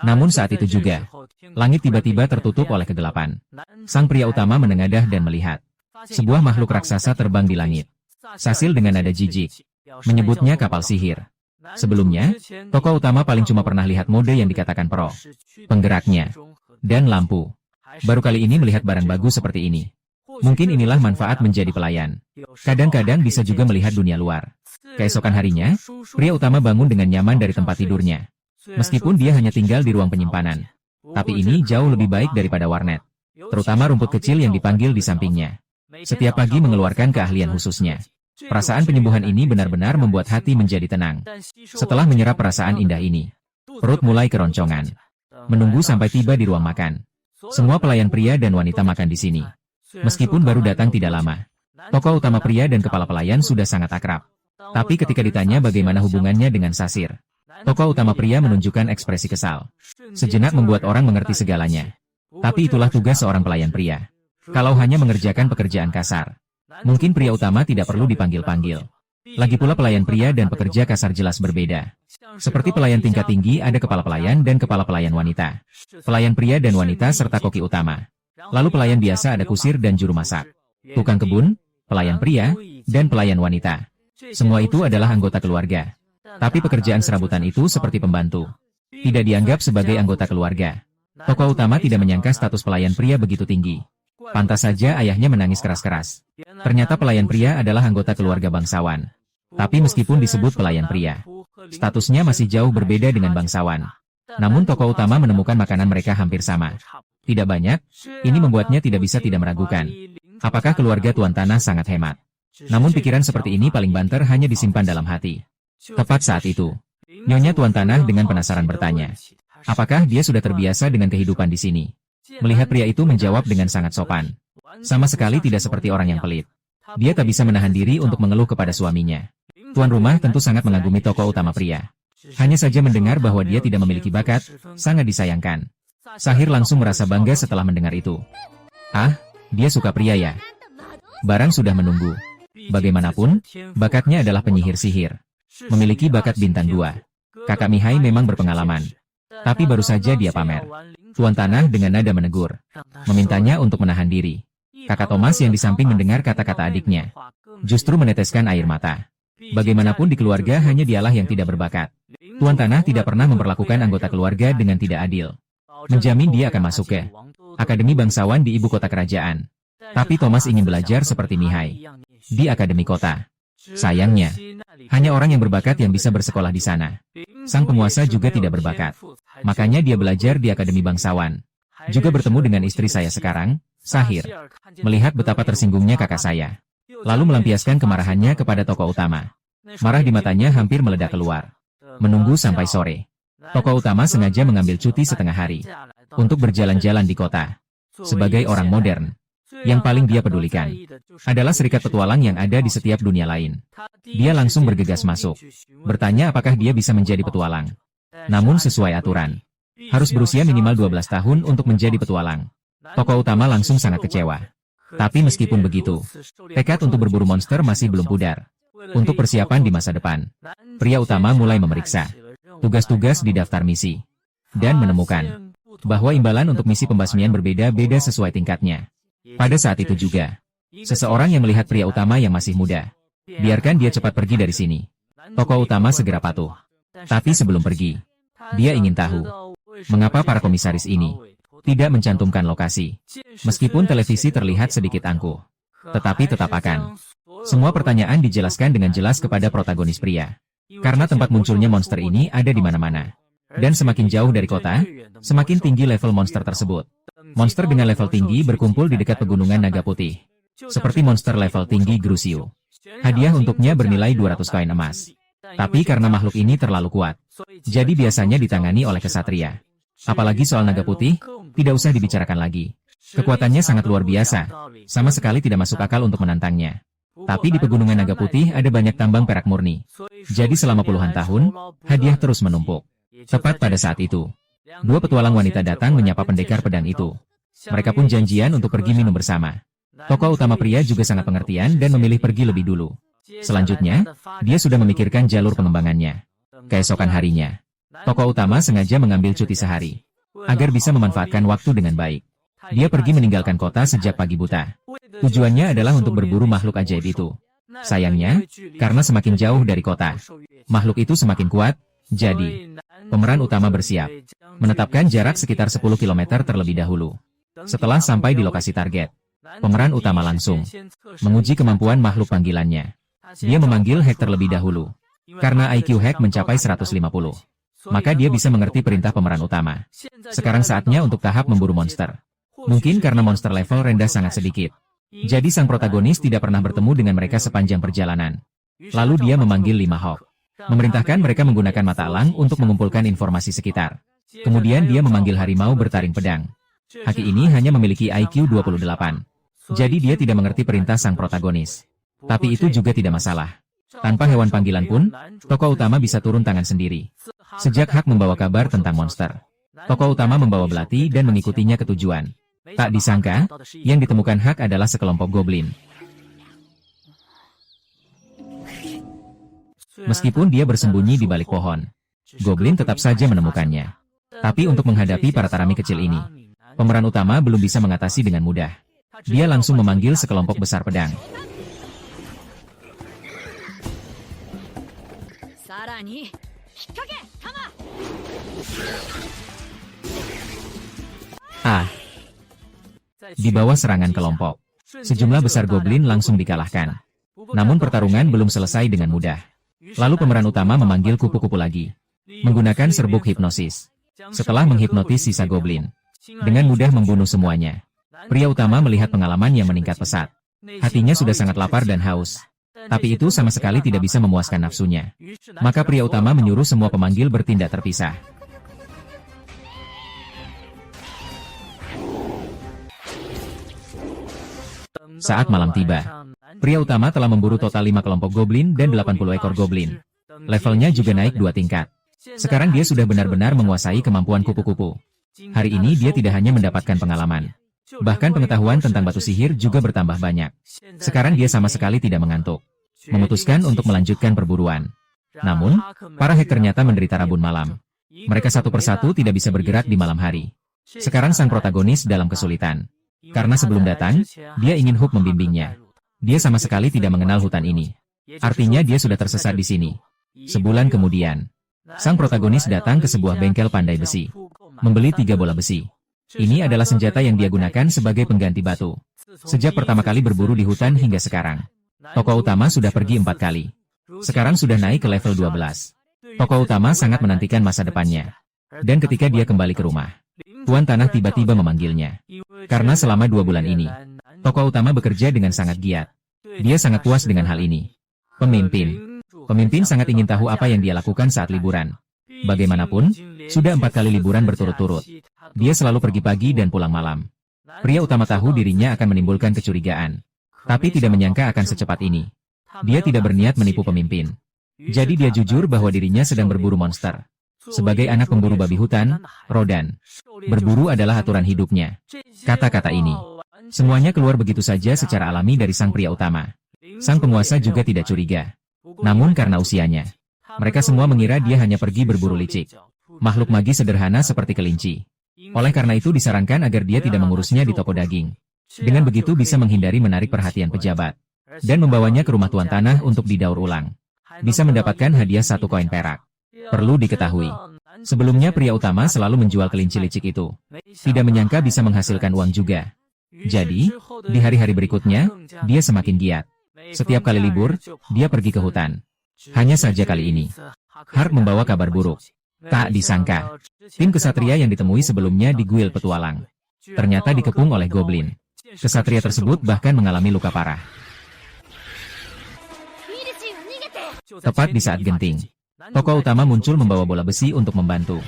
Namun saat itu juga, langit tiba-tiba tertutup oleh kegelapan. Sang pria utama menengadah dan melihat sebuah makhluk raksasa terbang di langit. Sasil dengan nada jijik menyebutnya kapal sihir. Sebelumnya, tokoh utama paling cuma pernah lihat mode yang dikatakan pro, penggeraknya, dan lampu. Baru kali ini melihat barang bagus seperti ini. Mungkin inilah manfaat menjadi pelayan. Kadang-kadang bisa juga melihat dunia luar. Keesokan harinya, pria utama bangun dengan nyaman dari tempat tidurnya. Meskipun dia hanya tinggal di ruang penyimpanan. Tapi ini jauh lebih baik daripada warnet. Terutama rumput kecil yang dipanggil di sampingnya. Setiap pagi mengeluarkan keahlian khususnya. Perasaan penyembuhan ini benar-benar membuat hati menjadi tenang. Setelah menyerap perasaan indah ini, perut mulai keroncongan. Menunggu sampai tiba di ruang makan. Semua pelayan pria dan wanita makan di sini. Meskipun baru datang tidak lama, tokoh utama pria dan kepala pelayan sudah sangat akrab. Tapi ketika ditanya bagaimana hubungannya dengan Sashir, tokoh utama pria menunjukkan ekspresi kesal. Sejenak membuat orang mengerti segalanya. Tapi itulah tugas seorang pelayan pria. Kalau hanya mengerjakan pekerjaan kasar, mungkin pria utama tidak perlu dipanggil-panggil. Lagi pula pelayan pria dan pekerja kasar jelas berbeda. Seperti pelayan tingkat tinggi ada kepala pelayan dan kepala pelayan wanita. Pelayan pria dan wanita serta koki utama. Lalu pelayan biasa ada kusir dan juru masak. Tukang kebun, pelayan pria, dan pelayan wanita. Semua itu adalah anggota keluarga. Tapi pekerjaan serabutan itu seperti pembantu. Tidak dianggap sebagai anggota keluarga. Tokoh utama tidak menyangka status pelayan pria begitu tinggi. Pantas saja ayahnya menangis keras-keras. Ternyata pelayan pria adalah anggota keluarga bangsawan. Tapi meskipun disebut pelayan pria, statusnya masih jauh berbeda dengan bangsawan. Namun tokoh utama menemukan makanan mereka hampir sama. Tidak banyak, ini membuatnya tidak bisa tidak meragukan. Apakah keluarga tuan tanah sangat hemat? Namun pikiran seperti ini paling banter hanya disimpan dalam hati. Tepat saat itu, Nyonya tuan tanah dengan penasaran bertanya, apakah dia sudah terbiasa dengan kehidupan di sini? Melihat pria itu menjawab dengan sangat sopan. Sama sekali tidak seperti orang yang pelit. Dia tak bisa menahan diri untuk mengeluh kepada suaminya. Tuan rumah tentu sangat mengagumi tokoh utama pria. Hanya saja mendengar bahwa dia tidak memiliki bakat, sangat disayangkan. Sahir langsung merasa bangga setelah mendengar itu. Ah, dia suka pria ya. Barang sudah menunggu. Bagaimanapun, bakatnya adalah penyihir sihir. Memiliki bakat bintang 2. Kakak Mihai memang berpengalaman. Tapi baru saja dia pamer. Tuan tanah dengan nada menegur. Memintanya untuk menahan diri. Kakak Thomas yang di samping mendengar kata-kata adiknya. Justru meneteskan air mata. Bagaimanapun di keluarga hanya dialah yang tidak berbakat. Tuan tanah tidak pernah memperlakukan anggota keluarga dengan tidak adil. Menjamin dia akan masuk ke Akademi Bangsawan di ibu kota kerajaan. Tapi Thomas ingin belajar seperti Mihai di Akademi Kota. Sayangnya, hanya orang yang berbakat yang bisa bersekolah di sana. Sang penguasa juga tidak berbakat. Makanya dia belajar di Akademi Bangsawan. Juga bertemu dengan istri saya sekarang, Sahir. Melihat betapa tersinggungnya kakak saya. Lalu melampiaskan kemarahannya kepada tokoh utama. Marah di matanya hampir meledak keluar. Menunggu sampai sore. Tokoh utama sengaja mengambil cuti setengah hari untuk berjalan-jalan di kota. Sebagai orang modern, yang paling dia pedulikan adalah serikat petualang yang ada di setiap dunia lain. Dia langsung bergegas masuk, bertanya apakah dia bisa menjadi petualang. Namun sesuai aturan, harus berusia minimal 12 tahun untuk menjadi petualang. Tokoh utama langsung sangat kecewa. Tapi meskipun begitu, tekad untuk berburu monster masih belum pudar. Untuk persiapan di masa depan, pria utama mulai memeriksa tugas-tugas di daftar misi, dan menemukan bahwa imbalan untuk misi pembasmian berbeda-beda sesuai tingkatnya. Pada saat itu juga, seseorang yang melihat pria utama yang masih muda, biarkan dia cepat pergi dari sini. Tokoh utama segera patuh. Tapi sebelum pergi, dia ingin tahu, mengapa para komisaris ini tidak mencantumkan lokasi. Meskipun televisi terlihat sedikit angkuh, tetapi tetap akan. Semua pertanyaan dijelaskan dengan jelas kepada protagonis pria. Karena tempat munculnya monster ini ada di mana-mana. Dan semakin jauh dari kota, semakin tinggi level monster tersebut. Monster dengan level tinggi berkumpul di dekat pegunungan Naga Putih. Seperti monster level tinggi Grusio. Hadiah untuknya bernilai 200 koin emas. Tapi karena makhluk ini terlalu kuat, jadi biasanya ditangani oleh kesatria. Apalagi soal Naga Putih, tidak usah dibicarakan lagi. Kekuatannya sangat luar biasa, sama sekali tidak masuk akal untuk menantangnya. Tapi di pegunungan Naga Putih ada banyak tambang perak murni. Jadi selama puluhan tahun, hadiah terus menumpuk. Tepat pada saat itu, dua petualang wanita datang menyapa pendekar pedang itu. Mereka pun janjian untuk pergi minum bersama. Tokoh utama pria juga sangat pengertian dan memilih pergi lebih dulu. Selanjutnya, dia sudah memikirkan jalur pengembangannya. Keesokan harinya, tokoh utama sengaja mengambil cuti sehari, agar bisa memanfaatkan waktu dengan baik. Dia pergi meninggalkan kota sejak pagi buta. Tujuannya adalah untuk berburu makhluk ajaib itu. Sayangnya, karena semakin jauh dari kota, makhluk itu semakin kuat, jadi pemeran utama bersiap menetapkan jarak sekitar 10 km terlebih dahulu. Setelah sampai di lokasi target, pemeran utama langsung menguji kemampuan makhluk panggilannya. Dia memanggil Hack terlebih dahulu. Karena IQ Hack mencapai 150, maka dia bisa mengerti perintah pemeran utama. Sekarang saatnya untuk tahap memburu monster. Mungkin karena monster level rendah sangat sedikit, jadi sang protagonis tidak pernah bertemu dengan mereka sepanjang perjalanan. Lalu dia memanggil 5 Hawk, memerintahkan mereka menggunakan mata elang untuk mengumpulkan informasi sekitar. Kemudian dia memanggil harimau bertaring pedang. Haki ini hanya memiliki IQ 28. Jadi dia tidak mengerti perintah sang protagonis. Tapi itu juga tidak masalah. Tanpa hewan panggilan pun, tokoh utama bisa turun tangan sendiri. Sejak Hak membawa kabar tentang monster, tokoh utama membawa belati dan mengikutinya ke tujuan. Tak disangka, yang ditemukan Hak adalah sekelompok goblin. Meskipun dia bersembunyi di balik pohon, goblin tetap saja menemukannya. Tapi untuk menghadapi para tarami kecil ini, pemeran utama belum bisa mengatasi dengan mudah. Dia langsung memanggil sekelompok besar pedang. Di bawah serangan kelompok, sejumlah besar goblin langsung dikalahkan. Namun pertarungan belum selesai dengan mudah. Lalu pemeran utama memanggil kupu-kupu lagi, menggunakan serbuk hipnosis. Setelah menghipnotis sisa goblin, dengan mudah membunuh semuanya. Pria utama melihat pengalaman yang meningkat pesat. Hatinya sudah sangat lapar dan haus. Tapi itu sama sekali tidak bisa memuaskan nafsunya. Maka pria utama menyuruh semua pemanggil bertindak terpisah. Saat malam tiba, pria utama telah memburu total 5 kelompok goblin dan 80 ekor goblin. Levelnya juga naik 2 tingkat. Sekarang dia sudah benar-benar menguasai kemampuan kupu-kupu. Hari ini dia tidak hanya mendapatkan pengalaman, bahkan pengetahuan tentang batu sihir juga bertambah banyak. Sekarang dia sama sekali tidak mengantuk. Memutuskan untuk melanjutkan perburuan. Namun, para hack ternyata menderita rabun malam. Mereka satu persatu tidak bisa bergerak di malam hari. Sekarang sang protagonis dalam kesulitan. Karena sebelum datang, dia ingin Hook membimbingnya. Dia sama sekali tidak mengenal hutan ini. Artinya dia sudah tersesat di sini. Sebulan kemudian, sang protagonis datang ke sebuah bengkel pandai besi, membeli 3 bola besi. Ini adalah senjata yang dia gunakan sebagai pengganti batu. Sejak pertama kali berburu di hutan hingga sekarang, tokoh utama sudah pergi 4 kali. Sekarang sudah naik ke level 12. Tokoh utama sangat menantikan masa depannya. Dan ketika dia kembali ke rumah, Tuan Tanah tiba-tiba memanggilnya. Karena selama 2 bulan ini, tokoh utama bekerja dengan sangat giat. Dia sangat puas dengan hal ini. Pemimpin sangat ingin tahu apa yang dia lakukan saat liburan. Bagaimanapun, sudah 4 kali liburan berturut-turut. Dia selalu pergi pagi dan pulang malam. Pria utama tahu dirinya akan menimbulkan kecurigaan. Tapi tidak menyangka akan secepat ini. Dia tidak berniat menipu pemimpin. Jadi dia jujur bahwa dirinya sedang berburu monster. Sebagai anak pemburu babi hutan, Rodan, berburu adalah aturan hidupnya. Kata-kata ini, semuanya keluar begitu saja secara alami dari sang pria utama. Sang penguasa juga tidak curiga. Namun karena usianya, mereka semua mengira dia hanya pergi berburu licik. Makhluk magis sederhana seperti kelinci. Oleh karena itu disarankan agar dia tidak mengurusnya di toko daging. Dengan begitu bisa menghindari menarik perhatian pejabat. Dan membawanya ke rumah tuan tanah untuk didaur ulang. Bisa mendapatkan hadiah 1 koin perak. Perlu diketahui, sebelumnya pria utama selalu menjual kelinci licik itu. Tidak menyangka bisa menghasilkan uang juga. Jadi, di hari-hari berikutnya, dia semakin giat. Setiap kali libur, dia pergi ke hutan. Hanya saja kali ini, Hark membawa kabar buruk. Tak disangka, tim kesatria yang ditemui sebelumnya di Guild Petualang ternyata dikepung oleh goblin. Kesatria tersebut bahkan mengalami luka parah. Tepat di saat genting, tokoh utama muncul membawa bola besi untuk membantu.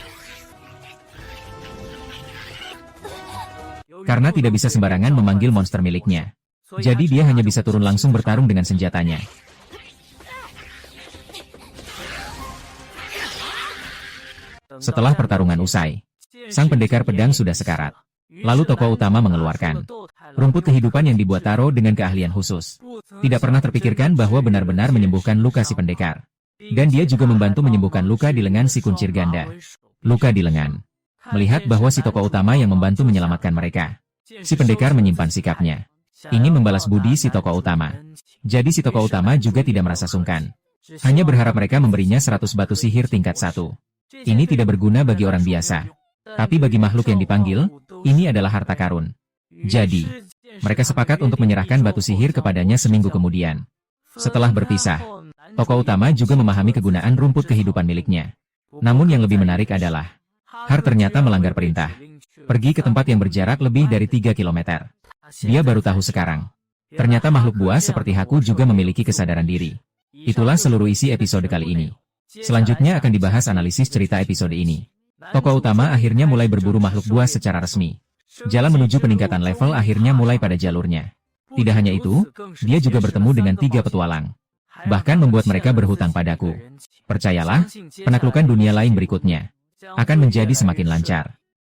Karena tidak bisa sembarangan memanggil monster miliknya, jadi dia hanya bisa turun langsung bertarung dengan senjatanya. Setelah pertarungan usai, sang pendekar pedang sudah sekarat. Lalu tokoh utama mengeluarkan rumput kehidupan yang dibuat Taro dengan keahlian khusus. Tidak pernah terpikirkan bahwa benar-benar menyembuhkan luka si pendekar. Dan dia juga membantu menyembuhkan luka di lengan si kuncir ganda. Luka di lengan. Melihat bahwa si tokoh utama yang membantu menyelamatkan mereka, si pendekar menyimpan sikapnya. Ingin membalas budi si tokoh utama. Jadi si tokoh utama juga tidak merasa sungkan. Hanya berharap mereka memberinya 100 batu sihir tingkat 1. Ini tidak berguna bagi orang biasa. Tapi bagi makhluk yang dipanggil, ini adalah harta karun. Jadi, mereka sepakat untuk menyerahkan batu sihir kepadanya seminggu kemudian. Setelah berpisah, tokoh utama juga memahami kegunaan rumput kehidupan miliknya. Namun yang lebih menarik adalah, Hark ternyata melanggar perintah. Pergi ke tempat yang berjarak lebih dari 3 km. Dia baru tahu sekarang. Ternyata makhluk buas seperti Haku juga memiliki kesadaran diri. Itulah seluruh isi episode kali ini. Selanjutnya akan dibahas analisis cerita episode ini. Tokoh utama akhirnya mulai berburu makhluk buas secara resmi. Jalan menuju peningkatan level akhirnya mulai pada jalurnya. Tidak hanya itu, dia juga bertemu dengan 3 petualang. Bahkan membuat mereka berhutang padaku. Percayalah, penaklukan dunia lain berikutnya akan menjadi semakin lancar.